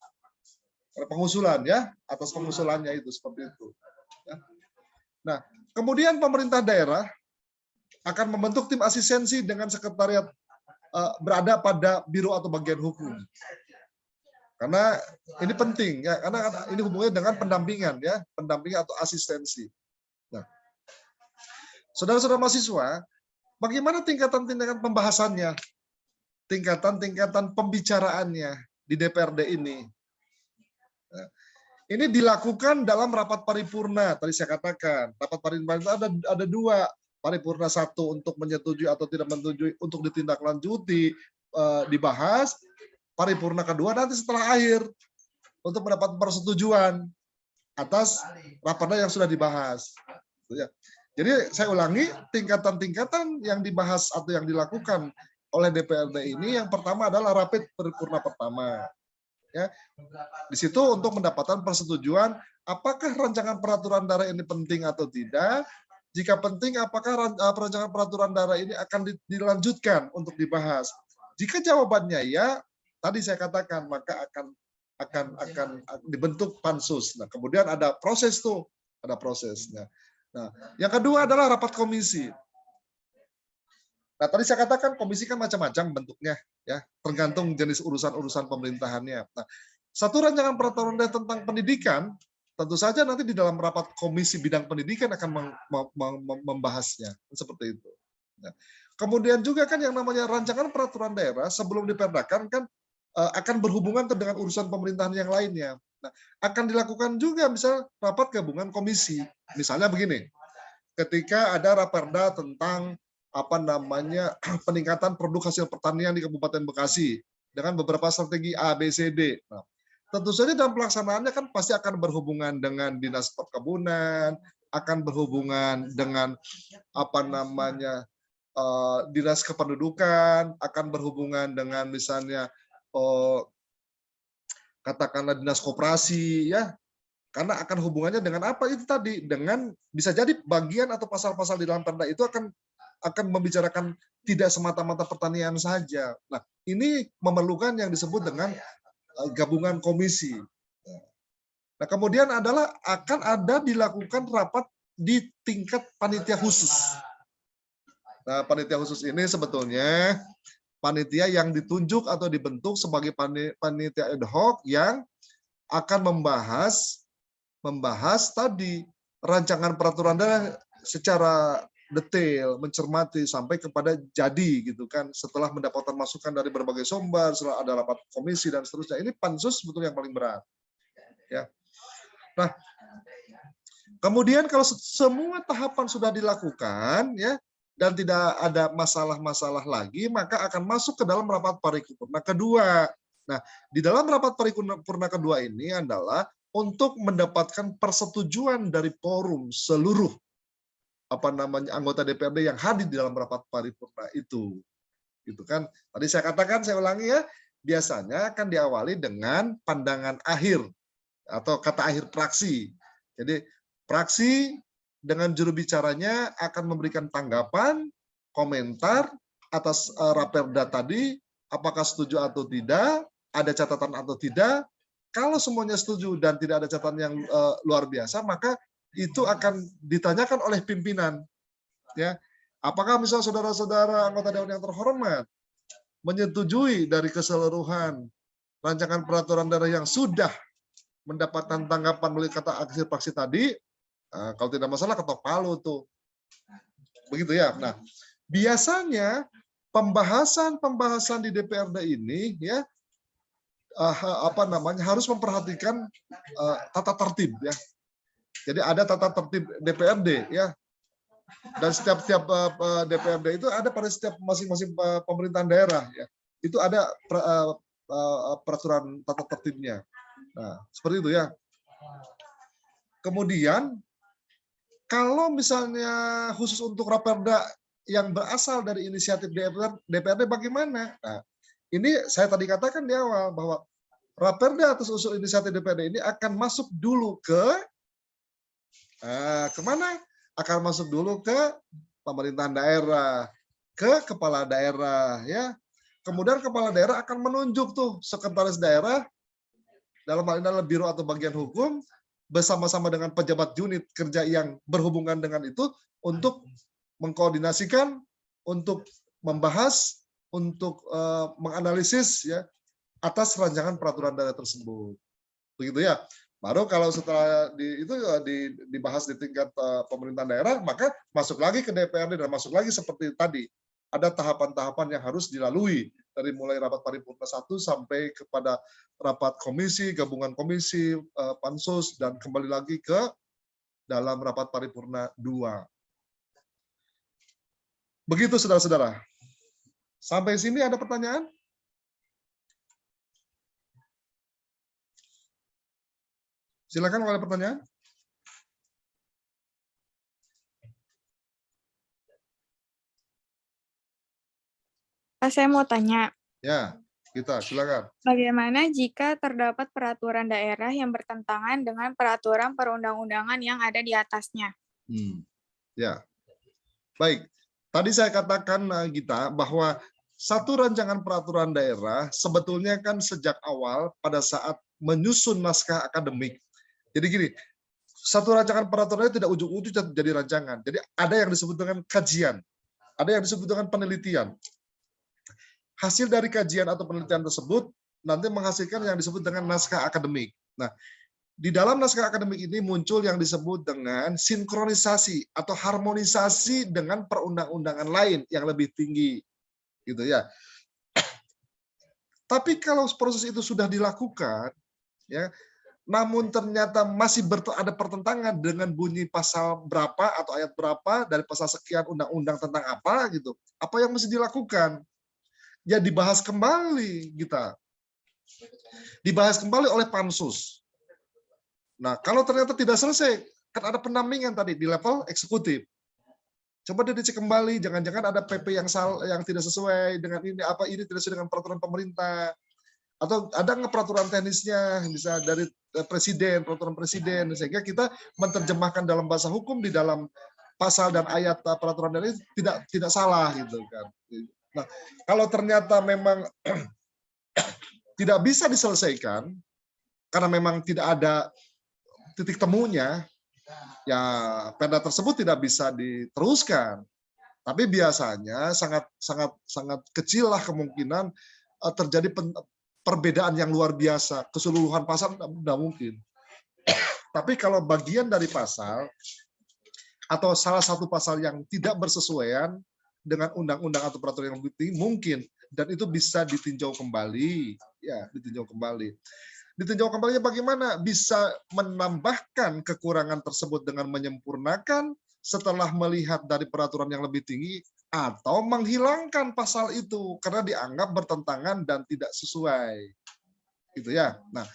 A: Pengusulan ya, atas pengusulannya itu seperti itu. Nah, kemudian pemerintah daerah akan membentuk tim asistensi dengan sekretariat berada pada biro atau bagian hukum. Karena ini penting ya, karena ini hubungannya dengan pendampingan ya, pendampingan atau asistensi. Nah, saudara-saudara mahasiswa, bagaimana tingkatan-tingkatan pembahasannya, tingkatan-tingkatan pembicaraannya di DPRD ini? Nah, ini dilakukan dalam rapat paripurna. Tadi saya katakan, rapat paripurna itu ada dua. Paripurna satu untuk menyetujui atau tidak menyetujui, untuk ditindaklanjuti, dibahas. Paripurna kedua nanti setelah akhir untuk mendapat persetujuan atas raperda yang sudah dibahas. Jadi saya ulangi, tingkatan-tingkatan yang dibahas atau yang dilakukan oleh DPRD ini, yang pertama adalah rapid paripurna pertama. Ya, di situ untuk mendapatkan persetujuan apakah rancangan peraturan daerah ini penting atau tidak. Jika penting, apakah rancangan peraturan daerah ini akan dilanjutkan untuk dibahas. Jika jawabannya ya, tadi saya katakan, maka akan dibentuk pansus. Nah, kemudian ada proses tuh, ada prosesnya. Nah, yang kedua adalah rapat komisi. Nah, tadi saya katakan komisi kan macam-macam bentuknya, ya, tergantung jenis urusan-urusan pemerintahannya. Nah, satu rancangan peraturan daerah tentang pendidikan, tentu saja nanti di dalam rapat komisi bidang pendidikan akan membahasnya, seperti itu. Nah, kemudian juga kan yang namanya rancangan peraturan daerah sebelum diperdakan kan akan berhubungan dengan urusan pemerintahan yang lainnya. Nah, akan dilakukan juga misal rapat gabungan komisi. Misalnya begini, ketika ada raperda tentang peningkatan produk hasil pertanian di Kabupaten Bekasi dengan beberapa strategi A, B, C, D. Nah, tentu saja dalam pelaksanaannya kan pasti akan berhubungan dengan dinas perkebunan, akan berhubungan dengan dinas kependudukan, akan berhubungan dengan misalnya katakanlah dinas koperasi, ya, karena akan hubungannya dengan apa itu tadi, dengan bisa jadi bagian atau pasal-pasal di dalam perda itu akan membicarakan tidak semata-mata pertanian saja. Nah, ini memerlukan yang disebut dengan gabungan komisi. Nah, kemudian akan ada dilakukan rapat di tingkat panitia khusus. Nah, panitia khusus ini sebetulnya panitia yang ditunjuk atau dibentuk sebagai panitia ad hoc yang akan membahas tadi rancangan peraturan daerah secara detail, mencermati sampai kepada jadi gitu kan, setelah mendapatkan masukan dari berbagai sumber, setelah ada rapat komisi dan seterusnya. Ini pansus sebetulnya yang paling berat. Ya. Nah, kemudian kalau semua tahapan sudah dilakukan, ya, dan tidak ada masalah-masalah lagi, maka akan masuk ke dalam rapat paripurna kedua. Nah, di dalam rapat paripurna kedua ini adalah untuk mendapatkan persetujuan dari forum seluruh anggota DPRD yang hadir di dalam rapat paripurna itu. Gitu kan. Tadi saya katakan, saya ulangi ya, biasanya akan diawali dengan pandangan akhir atau kata akhir praksi. Jadi praksi dengan juru bicaranya akan memberikan tanggapan, komentar atas raperda tadi, apakah setuju atau tidak, ada catatan atau tidak. Kalau semuanya setuju dan tidak ada catatan yang luar biasa, maka itu akan ditanyakan oleh pimpinan. Ya, apakah misal saudara-saudara anggota dewan yang terhormat menyetujui dari keseluruhan rancangan peraturan daerah yang sudah mendapatkan tanggapan melalui kata akhir praksi tadi? Kalau tidak masalah ketok palu tuh. Begitu ya. Nah, biasanya pembahasan di DPRD ini ya harus memperhatikan tata tertib ya. Jadi ada tata tertib DPRD ya. Dan setiap DPRD itu ada pada setiap masing-masing pemerintahan daerah ya. Itu ada peraturan tata tertibnya. Nah, seperti itu ya. Kemudian kalau misalnya khusus untuk raperda yang berasal dari inisiatif DPRD bagaimana? Nah, ini saya tadi katakan di awal bahwa raperda atas usul inisiatif DPRD ini akan masuk dulu ke kemana? Akan masuk dulu ke pemerintahan daerah, ke kepala daerah, ya. Kemudian kepala daerah akan menunjuk tuh sekretaris daerah dalam hal ini adalah biro atau bagian hukum bersama-sama dengan pejabat unit kerja yang berhubungan dengan itu untuk mengkoordinasikan, untuk membahas, untuk menganalisis ya atas rancangan peraturan daerah tersebut. Begitu ya. Baru kalau setelah dibahas di tingkat pemerintahan daerah, maka masuk lagi ke DPRD dan masuk lagi seperti tadi. Ada tahapan-tahapan yang harus dilalui dari mulai rapat paripurna 1 sampai kepada rapat komisi, gabungan komisi, pansus, dan kembali lagi ke dalam rapat paripurna 2. Begitu saudara-saudara. Sampai sini ada pertanyaan? Silakan kalau ada pertanyaan.
C: Pak, saya mau tanya.
A: Ya, kita silakan.
C: Bagaimana jika terdapat peraturan daerah yang bertentangan dengan peraturan perundang-undangan yang ada di atasnya?
A: Ya, baik. Tadi saya katakan Gita bahwa satu rancangan peraturan daerah sebetulnya kan sejak awal pada saat menyusun naskah akademik. Jadi gini, satu rancangan peraturan tidak ujung-ujung jadi rancangan. Jadi ada yang disebut dengan kajian, ada yang disebut dengan penelitian. Hasil dari kajian atau penelitian tersebut nanti menghasilkan yang disebut dengan naskah akademik. Nah, di dalam naskah akademik ini muncul yang disebut dengan sinkronisasi atau harmonisasi dengan perundang-undangan lain yang lebih tinggi, gitu ya. Tapi kalau proses itu sudah dilakukan, ya, namun ternyata masih ada pertentangan dengan bunyi pasal berapa atau ayat berapa dari pasal sekian undang-undang tentang apa gitu. Apa yang mesti dilakukan? Ya dibahas kembali kita. Dibahas kembali oleh pansus. Nah, kalau ternyata tidak selesai, kan ada pendampingan tadi di level eksekutif. Coba dia dicek kembali, jangan-jangan ada PP yang tidak sesuai dengan ini, apa ini tidak sesuai dengan peraturan pemerintah. Atau ada nggak peraturan teknisnya, bisa dari presiden, peraturan presiden, sehingga kita menerjemahkan dalam bahasa hukum di dalam pasal dan ayat peraturan ini tidak salah gitu kan. Nah, kalau ternyata memang tidak bisa diselesaikan karena memang tidak ada titik temunya, ya perda tersebut tidak bisa diteruskan. Tapi biasanya sangat kecil lah kemungkinan terjadi perbedaan yang luar biasa, keseluruhan pasal tidak mungkin. Tapi kalau bagian dari pasal atau salah satu pasal yang tidak bersesuaian dengan undang-undang atau peraturan yang lebih tinggi mungkin, dan itu bisa ditinjau kembali, ya ditinjau kembali. Ditinjau kembalinya bagaimana? Bisa menambahkan kekurangan tersebut dengan menyempurnakan setelah melihat dari peraturan yang lebih tinggi, atau menghilangkan pasal itu karena dianggap bertentangan dan tidak sesuai. Gitu ya. Nah,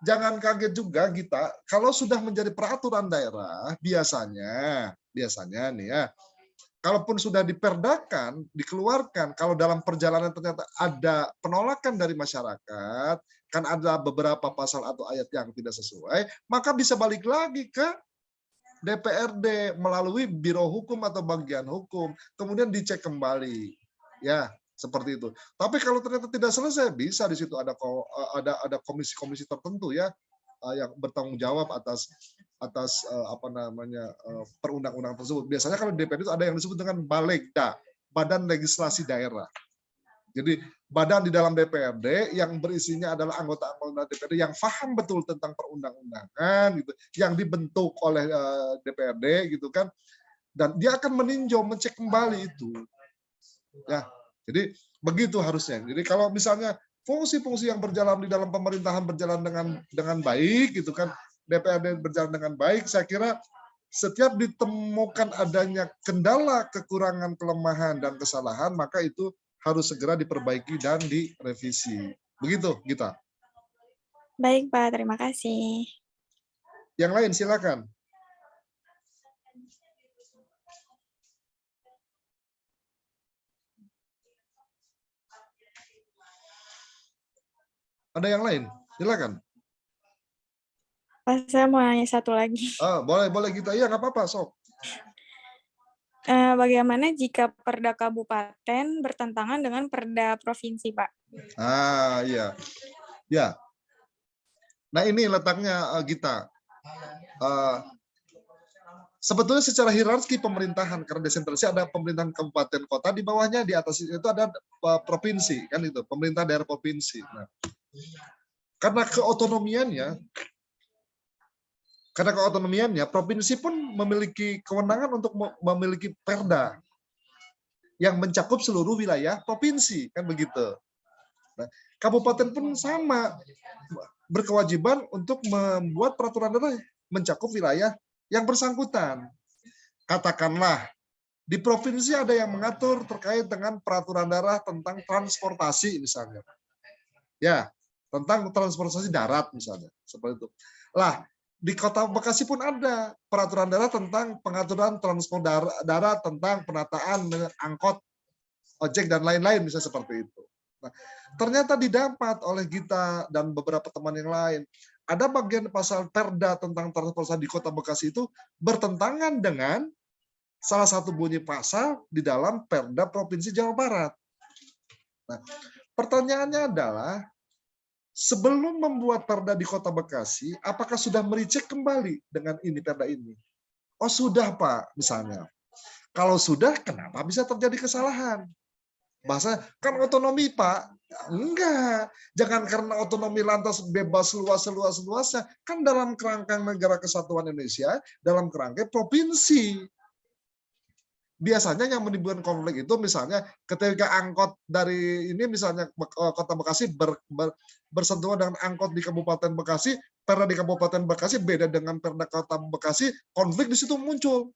A: jangan kaget juga kita kalau sudah menjadi peraturan daerah, biasanya nih ya, kalaupun sudah diperdakan, dikeluarkan, kalau dalam perjalanan ternyata ada penolakan dari masyarakat, kan ada beberapa pasal atau ayat yang tidak sesuai, maka bisa balik lagi ke DPRD melalui Biro Hukum atau bagian hukum, kemudian dicek kembali, ya seperti itu. Tapi kalau ternyata tidak selesai, bisa di situ ada komisi-komisi tertentu ya yang bertanggung jawab atas perundang-undang tersebut. Biasanya kalau DPRD itu ada yang disebut dengan Balegda, Badan Legislasi Daerah. Jadi badan di dalam DPRD yang berisinya adalah anggota-anggota DPRD yang paham betul tentang perundang-undangan gitu, yang dibentuk oleh DPRD gitu kan, dan dia akan meninjau, mencek kembali itu. Ya, jadi begitu harusnya. Jadi kalau misalnya fungsi-fungsi yang berjalan di dalam pemerintahan berjalan dengan baik gitu kan, DPRD berjalan dengan baik, saya kira setiap ditemukan adanya kendala, kekurangan, kelemahan dan kesalahan, maka itu harus segera diperbaiki dan direvisi. Begitu, Gita.
C: Baik, Pak. Terima kasih.
A: Yang lain, silakan. Ada yang lain? Silakan.
C: Pak, saya mau nanya satu lagi.
A: Boleh Gita. Iya, nggak apa-apa, sok.
C: Bagaimana jika perda kabupaten bertentangan dengan perda provinsi, Pak?
A: Iya. Ya. Nah, ini letaknya Gita. Sebetulnya secara hierarki pemerintahan, karena desentralisasi ada pemerintahan kabupaten kota, di bawahnya di atas itu ada provinsi, kan itu, pemerintah daerah provinsi. Nah, Karena keotonomiannya, provinsi pun memiliki kewenangan untuk memiliki perda yang mencakup seluruh wilayah provinsi, kan begitu. Nah, kabupaten pun sama, berkewajiban untuk membuat peraturan daerah mencakup wilayah yang bersangkutan. Katakanlah, di provinsi ada yang mengatur terkait dengan peraturan daerah tentang transportasi misalnya. Ya, tentang transportasi darat misalnya, seperti itu. Lah, di Kota Bekasi pun ada peraturan daerah tentang pengaturan transport darat, tentang penataan angkot, ojek dan lain-lain, bisa seperti itu. Nah, ternyata didapat oleh Gita dan beberapa teman yang lain, ada bagian pasal Perda tentang transportasi di Kota Bekasi itu bertentangan dengan salah satu bunyi pasal di dalam Perda Provinsi Jawa Barat. Nah, pertanyaannya adalah, sebelum membuat Perda di Kota Bekasi, apakah sudah mericek kembali dengan ini Perda ini? Oh sudah Pak, misalnya. Kalau sudah, kenapa bisa terjadi kesalahan? Bahasa kan otonomi Pak, enggak. Jangan karena otonomi lantas bebas luasnya. Kan dalam kerangka negara kesatuan Indonesia, dalam kerangka provinsi. Biasanya yang menimbulkan konflik itu misalnya ketika angkot dari ini misalnya Kota Bekasi bersentuhan dengan angkot di Kabupaten Bekasi, Perda di Kabupaten Bekasi beda dengan Perda Kota Bekasi, konflik di situ muncul.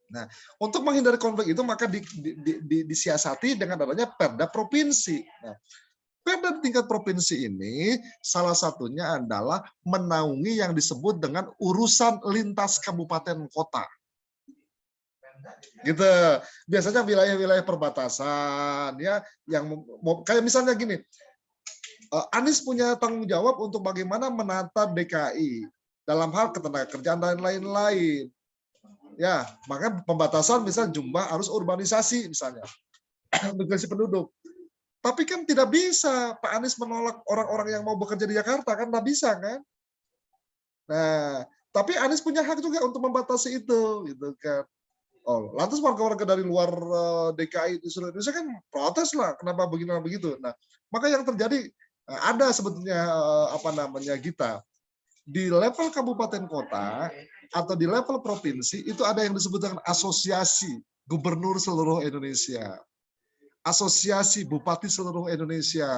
A: Nah, untuk menghindari konflik itu maka disiasati dengan adanya Perda provinsi. Nah, Perda di tingkat provinsi ini salah satunya adalah menaungi yang disebut dengan urusan lintas kabupaten kota. Gitu. Biasanya wilayah-wilayah perbatasan ya yang kayak misalnya gini. Anies punya tanggung jawab untuk bagaimana menata DKI dalam hal ketenagakerjaan dan lain-lain. Ya, makanya pembatasan misalnya jumlah arus urbanisasi misalnya. Migrasi penduduk. Tapi kan tidak bisa Pak Anies menolak orang-orang yang mau bekerja di Jakarta, kan tidak bisa kan? Nah, tapi Anies punya hak juga untuk membatasi itu, gitu kan. Oh, lantas warga-warga dari luar DKI di seluruh Indonesia kan protes lah, kenapa begini begitu. Nah, maka yang terjadi ada sebetulnya Gita, di level kabupaten kota atau di level provinsi itu ada yang disebut dengan asosiasi gubernur seluruh Indonesia, asosiasi bupati seluruh Indonesia,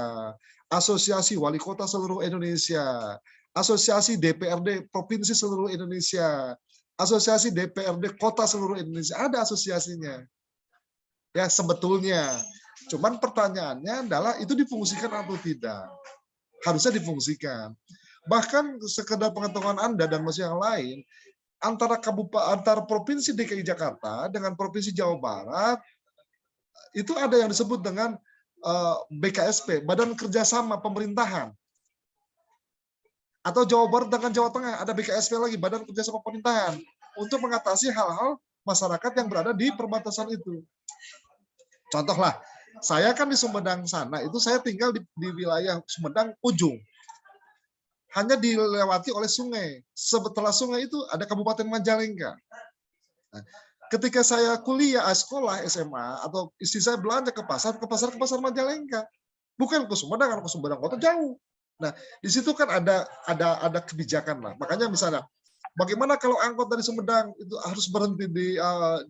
A: asosiasi wali kota seluruh Indonesia, asosiasi DPRD provinsi seluruh Indonesia, asosiasi DPRD kota seluruh Indonesia, ada asosiasinya. Ya, sebetulnya. Cuman pertanyaannya adalah itu difungsikan atau tidak? Harusnya difungsikan. Bahkan sekedar pengetahuan Anda dan masih yang lain, antara provinsi DKI Jakarta dengan provinsi Jawa Barat itu ada yang disebut dengan BKSP, Badan Kerjasama Pemerintahan. Atau Jawa Barat dengan Jawa Tengah ada BKSP lagi, Badan Kerjasama Pemerintahan, untuk mengatasi hal-hal masyarakat yang berada di perbatasan itu. Contohlah, saya kan di Sumedang sana, itu saya tinggal di wilayah Sumedang ujung. Hanya dilewati oleh sungai. Setelah sungai itu ada Kabupaten Majalengka. Nah, ketika saya kuliah, sekolah, SMA, atau istri saya belanja ke pasar Majalengka. Bukan ke Sumedang, karena ke Sumedang kota jauh. Nah, di situ kan ada kebijakan lah. Makanya misalnya, bagaimana kalau angkot dari Sumedang itu harus berhenti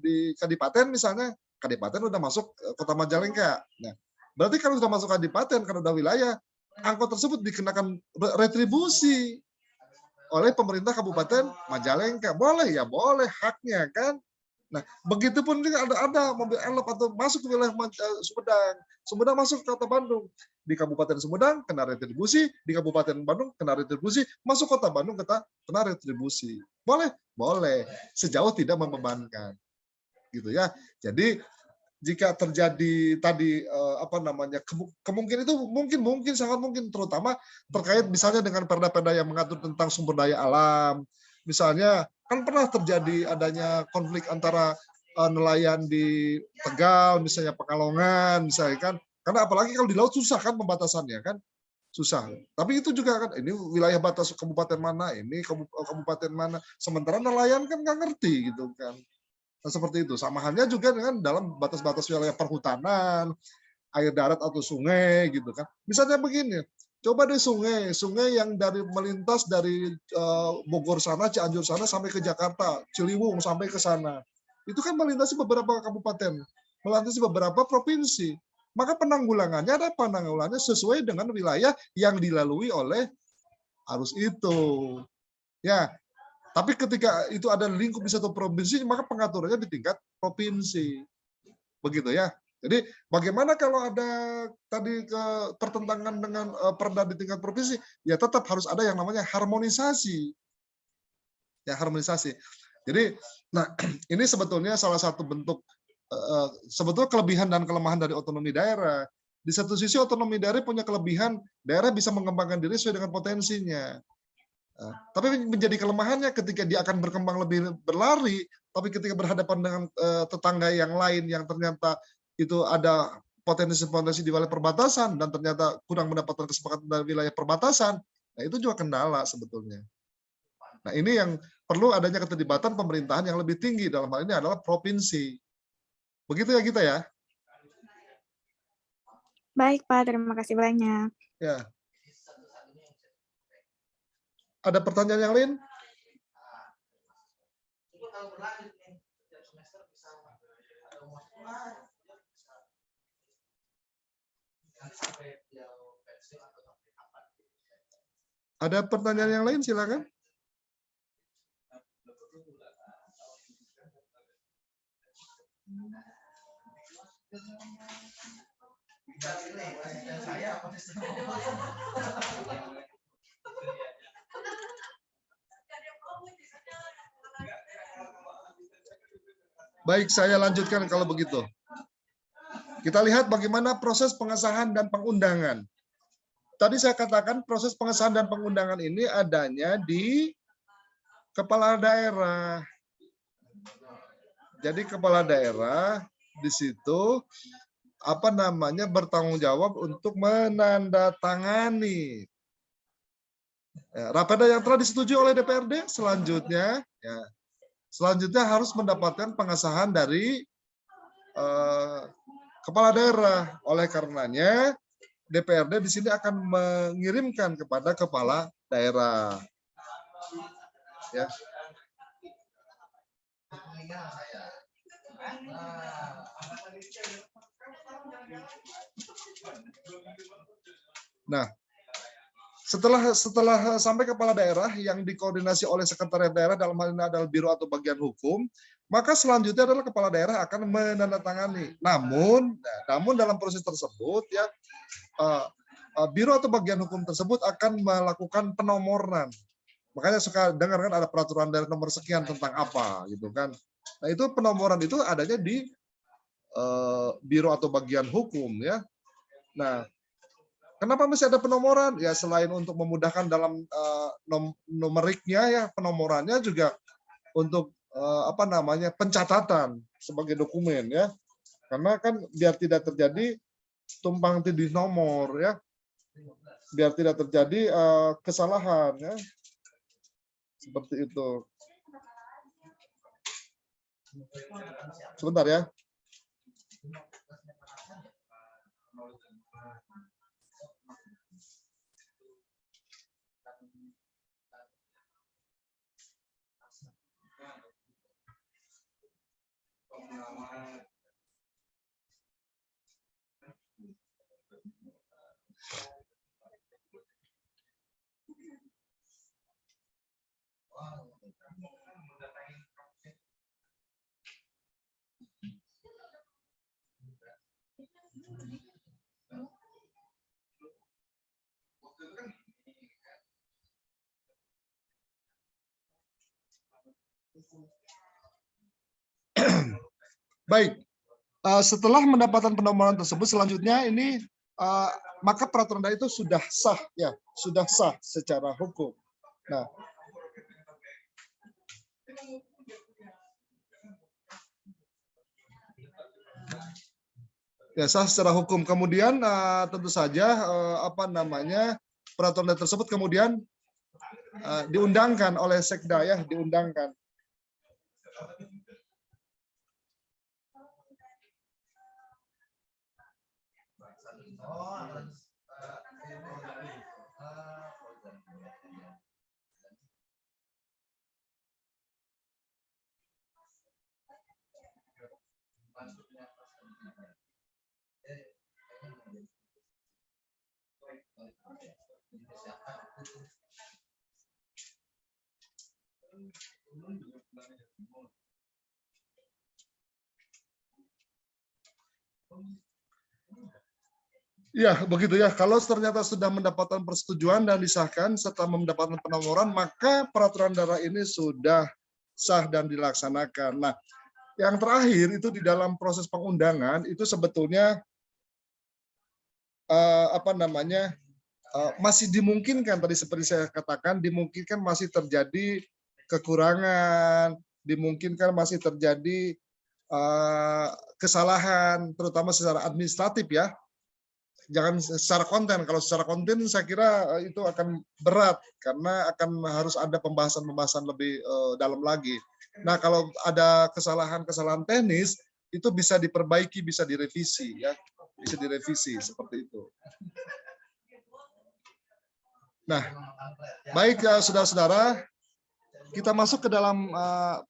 A: di Kadipaten misalnya, Kadipaten udah masuk kota Majalengka. Nah, berarti kalau sudah masuk Kadipaten, karena udah wilayah, angkot tersebut dikenakan retribusi oleh pemerintah Kabupaten Majalengka. Boleh ya, boleh, haknya kan. Nah, begitupun juga ada mobil elop atau masuk ke wilayah Sumedang. Sumedang masuk ke kota Bandung. Di Kabupaten Sumedang kena retribusi, di Kabupaten Bandung kena retribusi, masuk kota Bandung kena retribusi. Boleh? Boleh. Sejauh tidak membebankan. Gitu ya. Jadi jika terjadi tadi kemungkinan itu mungkin sangat mungkin, terutama terkait misalnya dengan perda-perda yang mengatur tentang sumber daya alam. Misalnya kan pernah terjadi adanya konflik antara nelayan di Tegal, misalnya Pekalongan, misalnya kan, karena apalagi kalau di laut susah kan pembatasannya kan, susah. Tapi itu juga kan ini wilayah batas kabupaten mana, ini kabupaten mana, sementara nelayan kan nggak ngerti gitu kan. Nah, seperti itu. Sama halnya juga dengan dalam batas-batas wilayah perhutanan, air darat atau sungai gitu kan. Misalnya begini, Coba deh sungai yang dari melintas dari Bogor sana, Cianjur sana sampai ke Jakarta, Ciliwung sampai ke sana. Itu kan melintasi beberapa kabupaten, melintasi beberapa provinsi. Maka penanggulangannya ada penanggulangannya sesuai dengan wilayah yang dilalui oleh arus itu. Ya, tapi ketika itu ada lingkup di satu provinsi, maka pengaturannya di tingkat provinsi. Begitu ya. Jadi bagaimana kalau ada tadi pertentangan dengan perda di tingkat provinsi, ya tetap harus ada yang namanya harmonisasi. Ya, harmonisasi. Jadi, nah ini sebetulnya salah satu bentuk sebetulnya kelebihan dan kelemahan dari otonomi daerah. Di satu sisi otonomi daerah punya kelebihan, daerah bisa mengembangkan diri sesuai dengan potensinya. Tapi menjadi kelemahannya ketika dia akan berkembang lebih berlari, tapi ketika berhadapan dengan tetangga yang lain yang ternyata itu ada potensi-potensi di wilayah perbatasan dan ternyata kurang mendapatkan kesepakatan dari wilayah perbatasan, nah itu juga kendala sebetulnya. Nah ini yang perlu adanya keterlibatan pemerintahan yang lebih tinggi, dalam hal ini adalah provinsi. Begitu ya kita ya?
C: Baik, Pak. Terima kasih banyak.
A: Ya. Ada pertanyaan yang lain? Ada pertanyaan yang lain, silakan. Baik, saya lanjutkan kalau begitu. Kita lihat bagaimana proses pengesahan dan pengundangan. Tadi saya katakan proses pengesahan dan pengundangan ini adanya di kepala daerah. Jadi kepala daerah di situ bertanggung jawab untuk menandatangani Raperda yang telah disetujui oleh DPRD. Selanjutnya harus mendapatkan pengesahan dari kepala daerah. Oleh karenanya DPRD di sini akan mengirimkan kepada kepala daerah. Ya. Nah, setelah sampai kepala daerah yang dikoordinasi oleh sekretariat daerah, dalam hal ini adalah biro atau bagian hukum, maka selanjutnya adalah kepala daerah akan menandatangani. Namun dalam proses tersebut ya biro atau bagian hukum tersebut akan melakukan penomoran. Makanya suka dengar kan ada peraturan daerah nomor sekian tentang apa gitu kan. Nah itu penomoran itu adanya di biro atau bagian hukum ya. Nah kenapa masih ada penomoran? Ya selain untuk memudahkan dalam numeriknya ya, penomorannya juga untuk pencatatan sebagai dokumen ya. Karena kan biar tidak terjadi tumpang tindih nomor ya. Biar tidak terjadi kesalahan ya. Seperti itu. Sebentar ya. Baik, setelah mendapatkan penomoran tersebut, selanjutnya ini maka peraturan daerah itu sudah sah ya, sudah sah secara hukum. Nah, ya sah secara hukum. Kemudian tentu saja peraturan daerah tersebut kemudian diundangkan oleh Sekda ya, diundangkan. Ya, begitu ya. Kalau ternyata sudah mendapatkan persetujuan dan disahkan setelah mendapatkan penomoran, maka peraturan daerah ini sudah sah dan dilaksanakan. Nah, yang terakhir itu di dalam proses pengundangan itu sebetulnya masih dimungkinkan, tadi seperti saya katakan, dimungkinkan masih terjadi kekurangan, dimungkinkan masih terjadi kesalahan, terutama secara administratif ya. Jangan secara konten. Kalau secara konten saya kira itu akan berat karena akan harus ada pembahasan-pembahasan lebih dalam lagi. Nah, kalau ada kesalahan-kesalahan teknis itu bisa diperbaiki, bisa direvisi ya. Bisa direvisi seperti itu. Nah, baik ya saudara-saudara, kita masuk ke dalam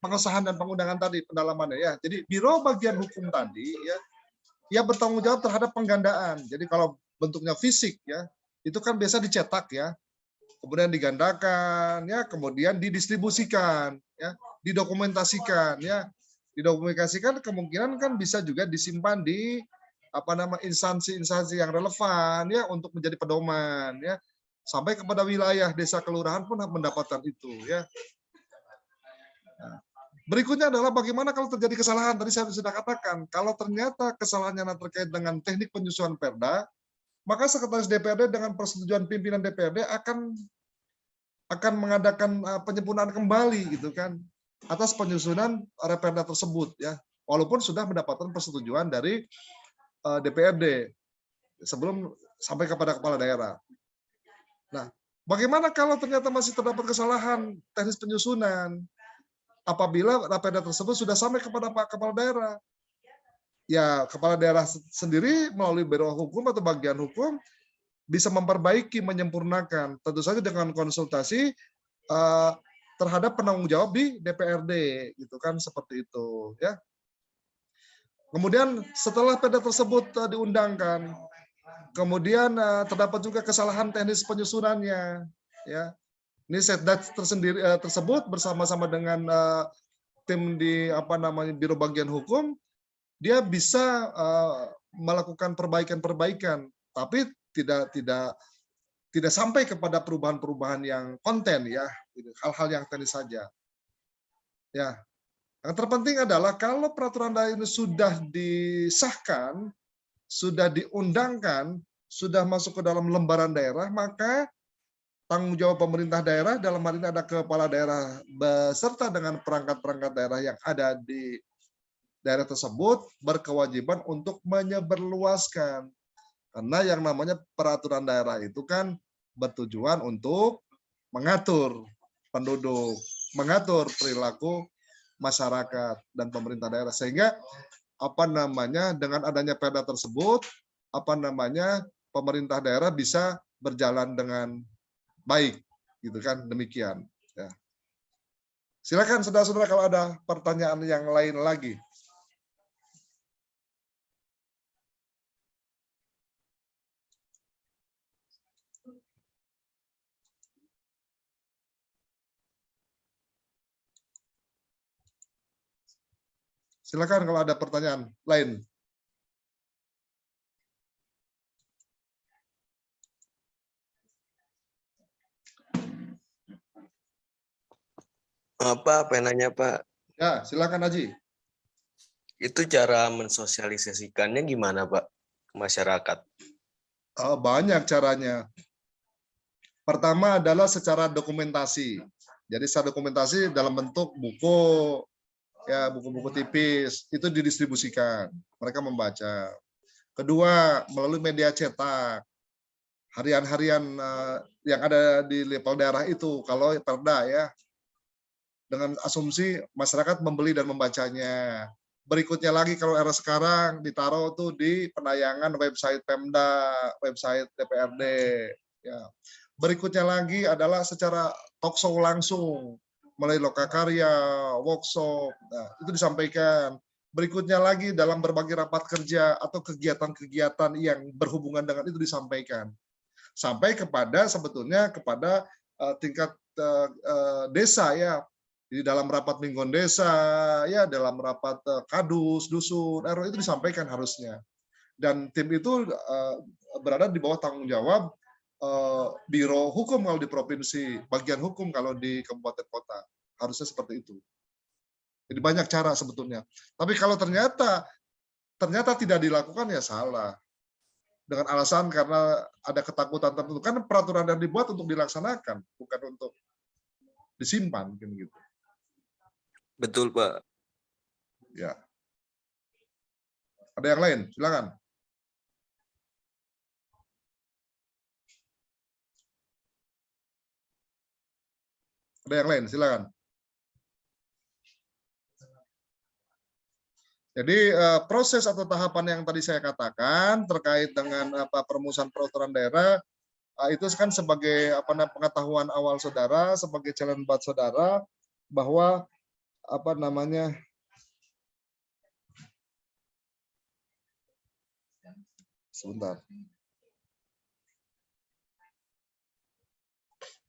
A: pengesahan dan pengundangan tadi, pendalamannya ya. Jadi Biro Bagian Hukum tadi ya, ia bertanggung jawab terhadap penggandaan. Jadi kalau bentuknya fisik ya, itu kan biasa dicetak ya, kemudian digandakan ya, kemudian didistribusikan ya, didokumentasikan ya. Didokumentasikan kemungkinan kan bisa juga disimpan di instansi-instansi yang relevan ya untuk menjadi pedoman ya. Sampai kepada wilayah desa kelurahan pun mendapatkan itu ya. Nah, berikutnya adalah bagaimana kalau terjadi kesalahan. Tadi saya sudah katakan, kalau ternyata kesalahannya terkait dengan teknik penyusunan perda, maka Sekretaris DPRD dengan persetujuan pimpinan DPRD akan mengadakan penyempurnaan kembali gitu kan atas penyusunan perda tersebut ya. Walaupun sudah mendapatkan persetujuan dari DPRD sebelum sampai kepada kepala daerah. Nah, bagaimana kalau ternyata masih terdapat kesalahan teknis penyusunan? Apabila perda tersebut sudah sampai kepada Pak Kepala Daerah, ya kepala daerah sendiri melalui Biro Hukum atau bagian hukum bisa memperbaiki, menyempurnakan, tentu saja dengan konsultasi terhadap penanggung jawab di DPRD, gitu kan, seperti itu, ya. Kemudian setelah perda tersebut diundangkan, kemudian terdapat juga kesalahan teknis penyusunannya, ya. Ini setdas tersebut bersama-sama dengan tim di Biro Bagian Hukum, dia bisa melakukan perbaikan-perbaikan, tapi tidak sampai kepada perubahan-perubahan yang konten ya, hal-hal yang teknis saja. Ya, yang terpenting adalah kalau peraturan daerah ini sudah disahkan, sudah diundangkan, sudah masuk ke dalam lembaran daerah, maka tanggung jawab pemerintah daerah, dalam hal ini ada kepala daerah beserta dengan perangkat-perangkat daerah yang ada di daerah tersebut berkewajiban untuk menyebarluaskan. Karena yang namanya peraturan daerah itu kan bertujuan untuk mengatur penduduk, mengatur perilaku masyarakat dan pemerintah daerah. Sehingga dengan adanya perda tersebut, pemerintah daerah bisa berjalan dengan baik, gitu kan, demikian. Ya. Silakan saudara-saudara kalau ada pertanyaan yang lain lagi. Silakan kalau ada pertanyaan lain.
D: Pak, penanya Pak.
A: Ya, silakan Haji.
D: Itu cara mensosialisasikannya gimana Pak ke masyarakat?
A: Banyak caranya. Pertama adalah secara dokumentasi. Jadi secara dokumentasi dalam bentuk buku, ya buku-buku tipis, itu didistribusikan. Mereka membaca. Kedua, melalui media cetak. Harian-harian yang ada di level daerah itu, kalau perda ya, dengan asumsi masyarakat membeli dan membacanya. Berikutnya lagi kalau era sekarang ditaruh tuh di penayangan website Pemda, website DPRD. Ya. Berikutnya lagi adalah secara talkshow langsung melalui lokakarya, workshop, nah, itu disampaikan. Berikutnya lagi dalam berbagai rapat kerja atau kegiatan-kegiatan yang berhubungan dengan itu disampaikan. Sampai kepada sebetulnya kepada tingkat desa ya. Di dalam rapat mingguan desa, ya dalam rapat kadus, dusun, RW itu disampaikan harusnya. Dan tim itu berada di bawah tanggung jawab Biro Hukum kalau di provinsi, bagian hukum kalau di kabupaten kota. Harusnya seperti itu. Jadi banyak cara sebetulnya. Tapi kalau ternyata tidak dilakukan ya salah. Dengan alasan karena ada ketakutan tertentu. Kan peraturan yang dibuat untuk dilaksanakan, bukan untuk disimpan. Gitu.
D: Betul, Pak.
A: Ya. Ada yang lain? Silakan. Ada yang lain? Silakan. Jadi proses atau tahapan yang tadi saya katakan terkait dengan perumusan peraturan daerah itu kan sebagai pengetahuan awal saudara, sebagai jalan buat saudara bahwa sebentar.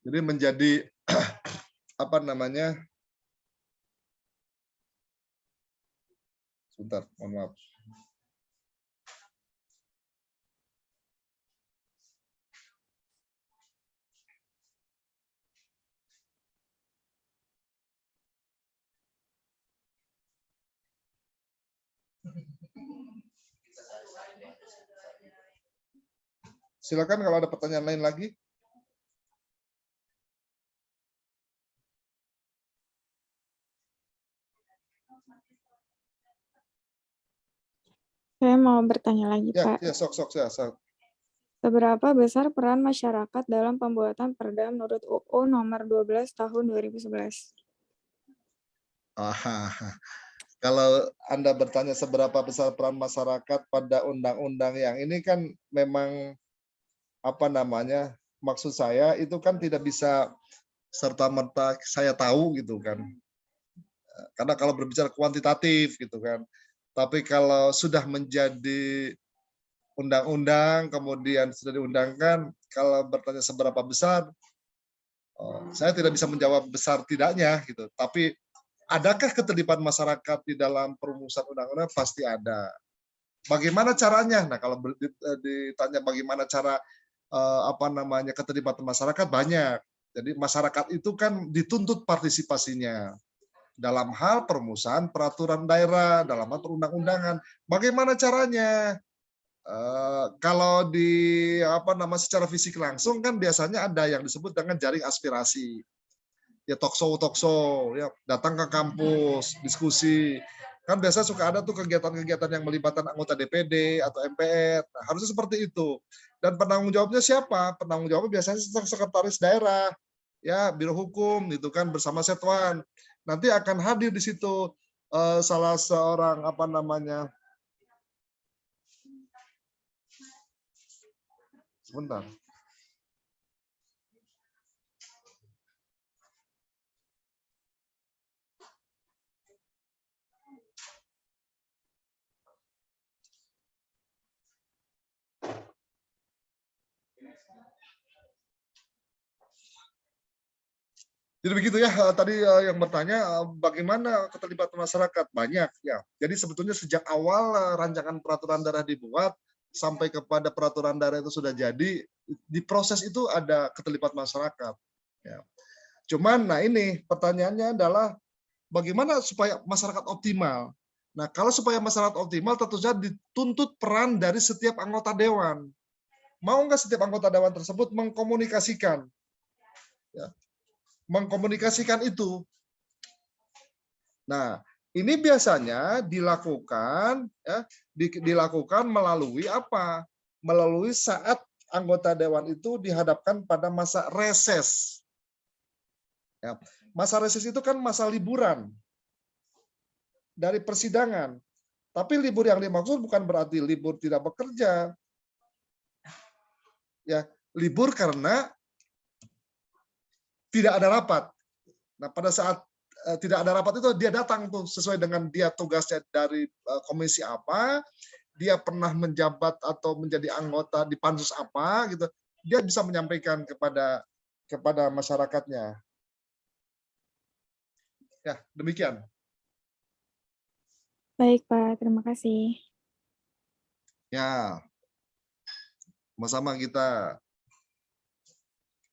A: Jadi menjadi sebentar, mohon maaf. Silakan kalau ada pertanyaan lain lagi.
C: Saya mau bertanya lagi,
A: Ya,
C: Pak.
A: ya, sok.
C: Seberapa besar peran masyarakat dalam pembuatan Perda menurut UU nomor 12 tahun 2011?
A: Kalau Anda bertanya seberapa besar peran masyarakat pada undang-undang yang ini kan memang maksud saya itu kan tidak bisa serta-merta saya tahu gitu kan. Karena kalau berbicara kuantitatif gitu kan. Tapi kalau sudah menjadi undang-undang kemudian sudah diundangkan, kalau bertanya seberapa besar, saya tidak bisa menjawab besar tidaknya gitu. Tapi adakah keterlibatan masyarakat di dalam perumusan undang-undang? Pasti ada. Bagaimana caranya? Nah, kalau ditanya bagaimana cara keterlibatan masyarakat, banyak. Jadi masyarakat itu kan dituntut partisipasinya dalam hal perumusan peraturan daerah, dalam hal perundang-undangan. Bagaimana caranya? Kalau secara fisik langsung kan biasanya ada yang disebut dengan jaring aspirasi. Ya talkshow, ya datang ke kampus, diskusi. Kan biasa suka ada tuh kegiatan-kegiatan yang melibatkan anggota DPD atau MPR. Nah, harusnya seperti itu. Dan penanggung jawabnya siapa? Penanggung jawabnya biasanya sekretaris daerah, ya Biro Hukum itu kan bersama Setwan. Nanti akan hadir di situ salah seorang sebentar. Jadi begitu ya, tadi yang bertanya bagaimana keterlibatan masyarakat, banyak ya. Jadi sebetulnya sejak awal rancangan peraturan daerah dibuat sampai kepada peraturan daerah itu sudah jadi, di proses itu ada keterlibatan masyarakat. Ya. Cuman, nah ini pertanyaannya adalah bagaimana supaya masyarakat optimal. Nah kalau supaya masyarakat optimal tentu saja dituntut peran dari setiap anggota dewan. Mau nggak setiap anggota dewan tersebut mengkomunikasikan? Ya. Mengkomunikasikan itu. Nah, ini biasanya dilakukan melalui apa? Melalui saat anggota dewan itu dihadapkan pada masa reses. Ya, masa reses itu kan masa liburan dari persidangan. Tapi libur yang dimaksud bukan berarti libur tidak bekerja. Ya, libur karena tidak ada rapat. Nah, pada saat tidak ada rapat itu dia datang tuh sesuai dengan dia tugasnya dari komisi apa, dia pernah menjabat atau menjadi anggota di pansus apa gitu. Dia bisa menyampaikan kepada masyarakatnya. Ya, demikian.
C: Baik, Pak. Terima kasih.
A: Ya, sama-sama kita.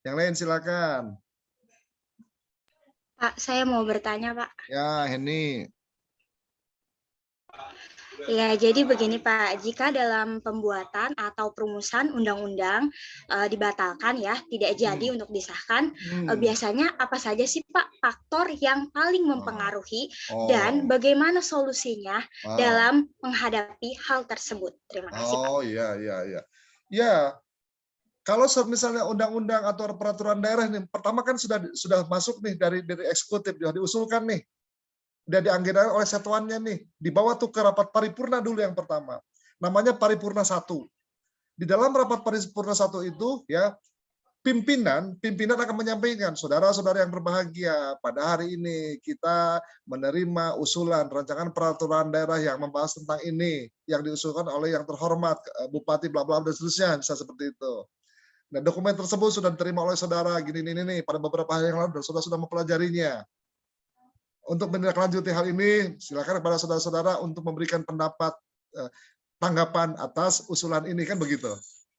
A: Yang lain silakan.
E: Pak, saya mau bertanya, Pak.
A: Ya, Henny.
E: Ya, jadi begini, Pak. Jika dalam pembuatan atau perumusan undang-undang dibatalkan ya, tidak jadi untuk disahkan, biasanya apa saja sih, Pak, faktor yang paling mempengaruhi dan bagaimana solusinya dalam menghadapi hal tersebut? Terima kasih, Pak.
A: Oh, iya. Ya, kalau misalnya undang-undang atau peraturan daerah nih, pertama kan sudah masuk nih dari eksekutif, sudah diusulkan nih, udah dianggarkan oleh satuannya nih, dibawa tuh ke rapat paripurna dulu yang pertama, namanya paripurna 1. Di dalam rapat paripurna 1 itu ya pimpinan akan menyampaikan, saudara-saudara yang berbahagia, pada hari ini kita menerima usulan rancangan peraturan daerah yang membahas tentang ini, yang diusulkan oleh yang terhormat bupati bla bla dan seterusnya, bisa seperti itu. Nah, dokumen tersebut sudah diterima oleh saudara gini nih pada beberapa hari yang lalu dan saudara sudah mempelajarinya. Untuk menindaklanjuti hal ini, silakan kepada saudara-saudara untuk memberikan pendapat tanggapan atas usulan ini, kan begitu.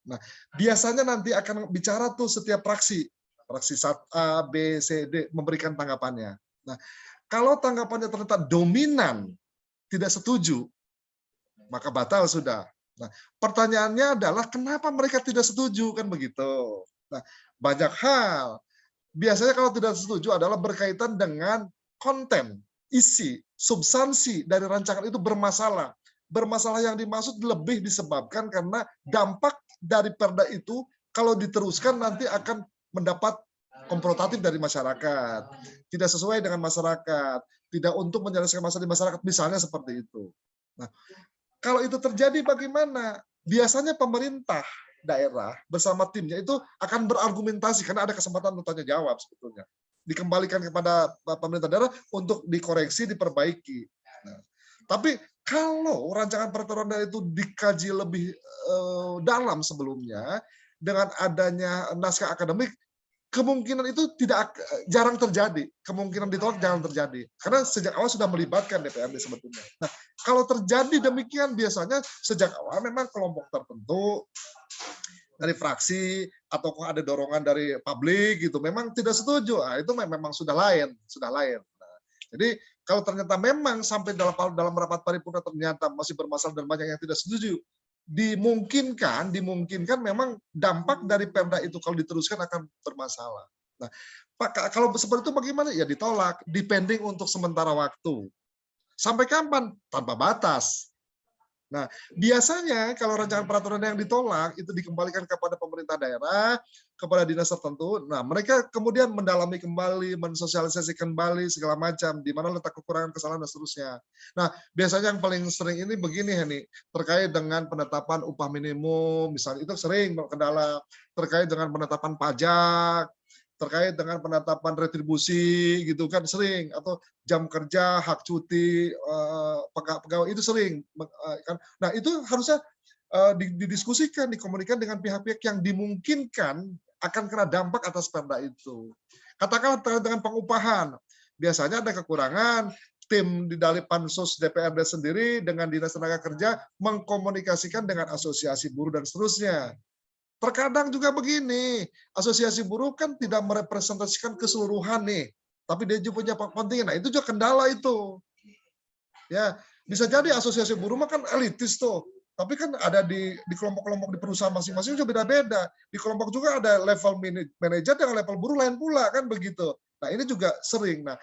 A: Nah, biasanya nanti akan bicara tuh setiap fraksi 1A, B, C, D memberikan tanggapannya. Nah, kalau tanggapannya ternyata dominan tidak setuju, maka batal sudah. Nah, pertanyaannya adalah kenapa mereka tidak setuju, kan begitu. Nah, banyak hal. Biasanya kalau tidak setuju adalah berkaitan dengan konten, isi, substansi dari rancangan itu bermasalah. Bermasalah yang dimaksud lebih disebabkan karena dampak dari perda itu kalau diteruskan nanti akan mendapat konfrontatif dari masyarakat. Tidak sesuai dengan masyarakat, tidak untuk menyelesaikan masalah di masyarakat, misalnya seperti itu. Nah, kalau itu terjadi bagaimana? Biasanya pemerintah daerah bersama timnya itu akan berargumentasi karena ada kesempatan untuk tanya jawab sebetulnya. Dikembalikan kepada pemerintah daerah untuk dikoreksi, diperbaiki. Nah, tapi kalau rancangan peraturan daerah itu dikaji lebih dalam sebelumnya dengan adanya naskah akademik, kemungkinan itu jarang terjadi. Kemungkinan ditolak jarang terjadi. Karena sejak awal sudah melibatkan DPRD sebetulnya. Nah, kalau terjadi demikian biasanya sejak awal memang kelompok tertentu dari fraksi atau ada dorongan dari publik gitu memang tidak setuju. Nah, itu memang sudah lain. Nah, jadi kalau ternyata memang sampai dalam rapat paripurna ternyata masih bermasalah dan banyak yang tidak setuju, dimungkinkan memang dampak dari perda itu kalau diteruskan akan bermasalah. Nah, Pak, kalau seperti itu bagaimana? Ya ditolak, dipending untuk sementara waktu. Sampai kapan? Tanpa batas. Nah, biasanya kalau rancangan peraturan yang ditolak itu dikembalikan kepada pemerintah daerah, kepada dinas tertentu. Nah, mereka kemudian mendalami kembali, mensosialisasikan kembali segala macam, di mana letak kekurangan, kesalahan dan seterusnya. Nah, biasanya yang paling sering ini begini, Henny, terkait dengan penetapan upah minimum, misalnya itu sering kendala, terkait dengan penetapan pajak, terkait dengan penetapan retribusi gitu kan sering, atau jam kerja, hak cuti pegawai itu sering kan. Nah, itu harusnya didiskusikan, dikomunikasikan dengan pihak-pihak yang dimungkinkan akan kena dampak atas perda itu. Katakanlah terkait dengan pengupahan, biasanya ada kekurangan, tim di dari pansus DPRD sendiri dengan dinas tenaga kerja mengkomunikasikan dengan asosiasi buruh dan seterusnya. Terkadang juga begini, asosiasi buruh kan tidak merepresentasikan keseluruhan nih, tapi dia juga punya kepentingan. Nah, itu juga kendala itu. Ya, bisa jadi asosiasi buruh mah kan elitis tuh, tapi kan ada di kelompok-kelompok di perusahaan masing-masing juga beda-beda. Di kelompok juga ada level manajer dengan level buruh lain pula kan begitu. Nah, ini juga sering. Nah,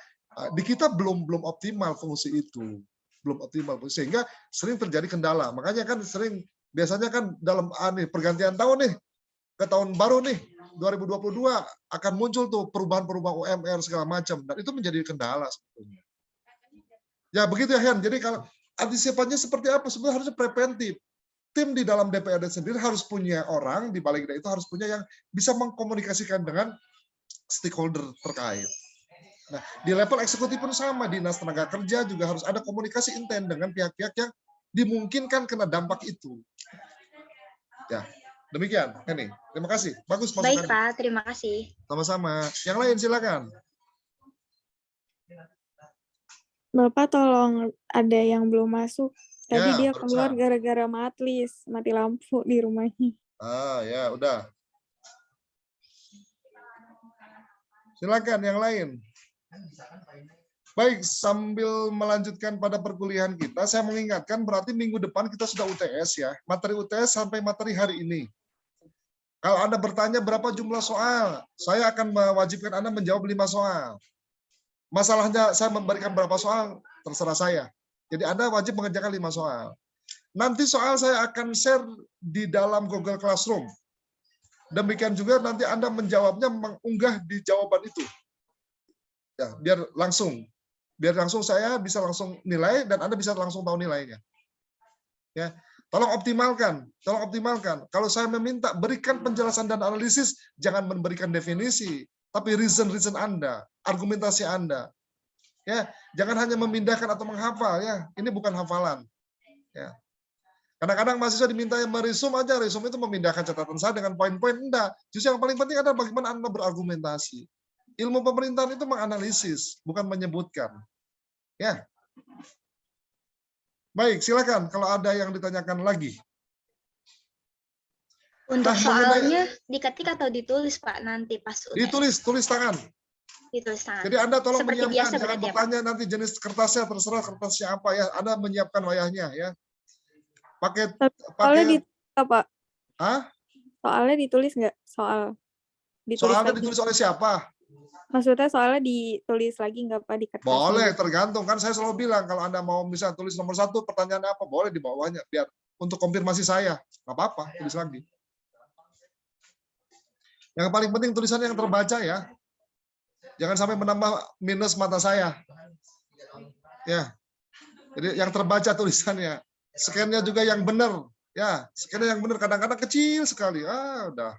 A: di kita belum optimal fungsi itu, belum optimal sehingga sering terjadi kendala. Makanya kan sering biasanya kan dalam pergantian tahun nih, ke tahun baru nih 2022 akan muncul tuh perubahan-perubahan UMR segala macam dan itu menjadi kendala sebetulnya. Ya begitu ya Hen. Jadi kalau antisipasinya seperti apa? Sebenarnya harusnya preventif. Tim di dalam DPRD sendiri harus punya orang di balik itu harus punya yang bisa mengkomunikasikan dengan stakeholder terkait. Nah, di level eksekutif pun sama, Dinas Tenaga Kerja juga harus ada komunikasi intens dengan pihak-pihak yang dimungkinkan kena dampak itu. Ya, demikian. Ini, terima kasih. Bagus
E: Baik
A: masukannya.
E: Pak, terima kasih.
A: Sama-sama. Yang lain silakan.
C: Bapak tolong, ada yang belum masuk. Tadi
A: Ya,
C: dia
A: barusan.
C: keluar gara-gara mati lampu di rumahnya.
A: Ya, udah. Silakan yang lain. Baik, sambil melanjutkan pada perkuliahan kita, saya mengingatkan berarti minggu depan kita sudah UTS ya. Materi UTS sampai materi hari ini. Kalau Anda bertanya berapa jumlah soal, saya akan mewajibkan Anda menjawab 5 soal. Masalahnya saya memberikan berapa soal, terserah saya. Jadi Anda wajib mengerjakan 5 soal. Nanti soal saya akan share di dalam Google Classroom. Demikian juga nanti Anda menjawabnya mengunggah di jawaban itu. Ya, biar langsung saya bisa langsung nilai dan Anda bisa langsung tahu nilainya. Ya, tolong optimalkan. Kalau saya meminta berikan penjelasan dan analisis, jangan memberikan definisi, tapi reason Anda, argumentasi Anda. Ya, jangan hanya memindahkan atau menghafal ya. Ini bukan hafalan. Ya. Kadang-kadang mahasiswa diminta meresum aja, resum itu memindahkan catatan saya dengan poin-poin, enggak. Justru yang paling penting adalah bagaimana Anda berargumentasi. Ilmu pemerintahan itu menganalisis, bukan menyebutkan. Ya. Baik, silakan kalau ada yang ditanyakan lagi.
E: Untuk soalnya diketik atau ditulis Pak nanti pas UTS?
A: Tulis tangan.
E: Ditulis tangan.
A: Jadi Anda tolong
E: Seperti
A: menyiapkan,
E: biasa
A: jangan
E: berarti ya,
A: bertanya nanti jenis kertasnya, terserah kertasnya apa ya. Anda menyiapkan wayahnya ya.
C: Soalnya ditulis Pak?
A: Hah?
C: Soalnya ditulis nggak?
A: Soalnya ditulis oleh siapa?
C: Maksudnya soalnya ditulis lagi nggak Pak di kertas?
A: Boleh, tergantung. Kan saya selalu bilang, kalau Anda mau bisa tulis nomor 1, pertanyaan apa, boleh di bawahnya. Biar untuk konfirmasi saya. Nggak apa-apa, tulis lagi. Yang paling penting tulisannya yang terbaca ya. Jangan sampai menambah minus mata saya. Ya. Jadi yang terbaca tulisannya. Scan-nya juga yang benar. Ya, scan-nya yang benar. Kadang-kadang kecil sekali. Udah.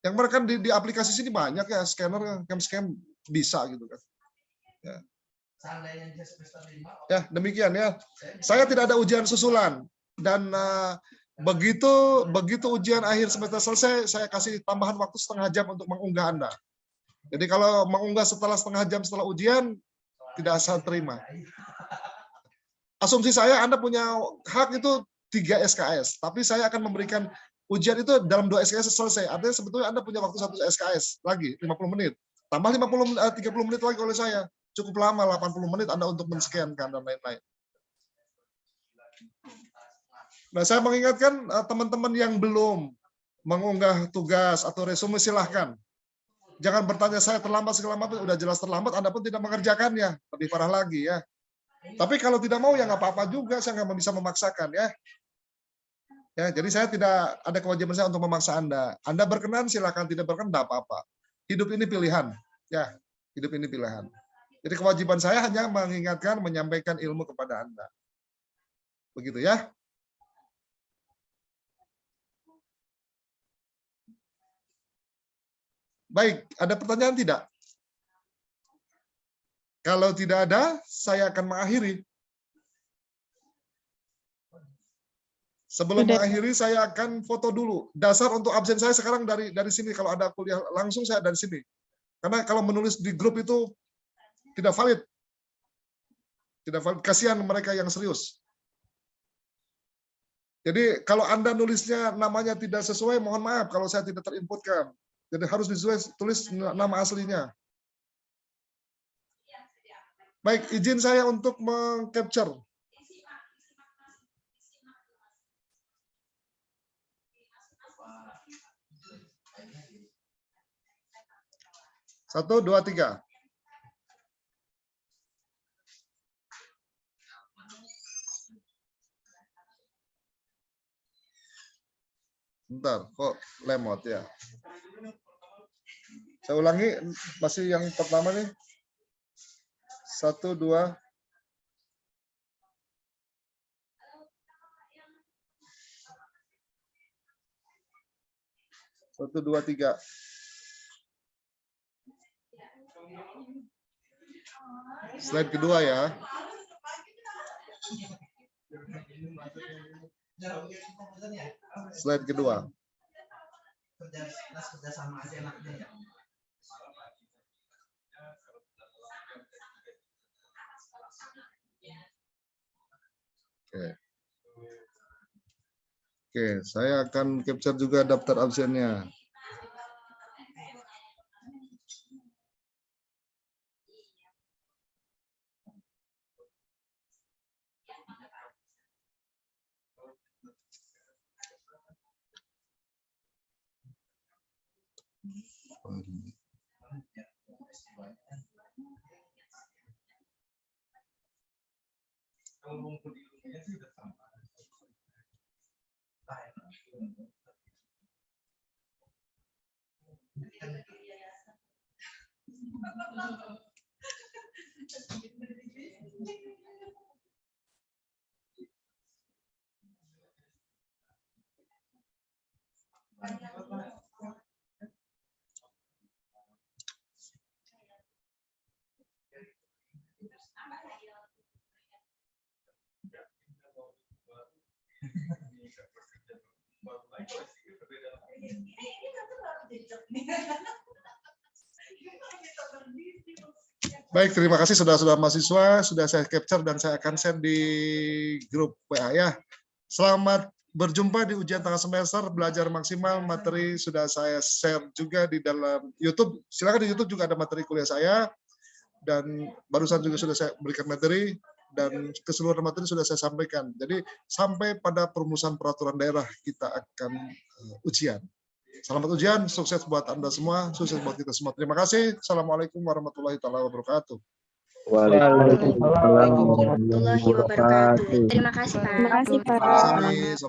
A: Yang mereka di aplikasi sini banyak ya, scanner, cam bisa gitu kan. Ya. Ya, demikian ya. Saya tidak ada ujian susulan dan begitu ujian akhir semester selesai, saya kasih tambahan waktu setengah jam untuk mengunggah Anda. Jadi kalau mengunggah setelah setengah jam setelah ujian, tidak saya terima. Asumsi saya Anda punya hak itu 3 SKS, tapi saya akan memberikan ujian itu dalam 2 SKS selesai. Artinya sebetulnya Anda punya waktu 1 SKS lagi, 50 menit. Tambah 30 menit lagi oleh saya. Cukup lama, 80 menit Anda untuk men-scan-kan dan lain-lain. Nah, saya mengingatkan teman-teman yang belum mengunggah tugas atau resume, silahkan. Jangan bertanya saya terlambat segala macam, udah jelas terlambat, Anda pun tidak mengerjakannya. Lebih parah lagi ya. Tapi kalau tidak mau ya nggak apa-apa juga, saya nggak bisa memaksakan ya. Ya, jadi saya tidak ada kewajiban saya untuk memaksa Anda. Anda berkenan silakan, tidak berkenan tidak apa-apa. Hidup ini pilihan. Ya, hidup ini pilihan. Jadi kewajiban saya hanya mengingatkan, menyampaikan ilmu kepada Anda. Begitu ya. Baik, ada pertanyaan tidak? Kalau tidak ada, saya akan mengakhiri. Sebelum mengakhiri, saya akan foto dulu. Dasar untuk absen saya sekarang dari sini. Kalau ada kuliah langsung, saya dari sini. Karena kalau menulis di grup itu tidak valid. Tidak valid. Kasihan mereka yang serius. Jadi kalau Anda nulisnya namanya tidak sesuai, mohon maaf kalau saya tidak terinputkan. Jadi harus tulis nama aslinya. Baik, izin saya untuk meng-capture. Satu, dua, tiga. Bentar, kok lemot ya? Saya ulangi, masih yang pertama nih. Satu, dua. Satu, dua, tiga. Slide kedua ya. Slide kedua. Oke, saya akan capture juga daftar absennya. Baik, terima kasih saudara-saudara mahasiswa, sudah saya capture dan saya akan share di grup WA ya. Selamat berjumpa di ujian tengah semester, belajar maksimal, materi sudah saya share juga di dalam YouTube. Silakan di YouTube juga ada materi kuliah saya, dan barusan juga sudah saya berikan materi, dan keseluruhan materi sudah saya sampaikan. Jadi sampai pada perumusan peraturan daerah kita akan ujian. Selamat ujian, sukses buat Anda semua, sukses buat kita semua. Terima kasih. Assalamualaikum warahmatullahi wabarakatuh.
B: Waalaikumsalam warahmatullahi
E: warahmatullahi wabarakatuh. Terima kasih Pak.
C: Terima kasih, Pak.
A: Terima kasih.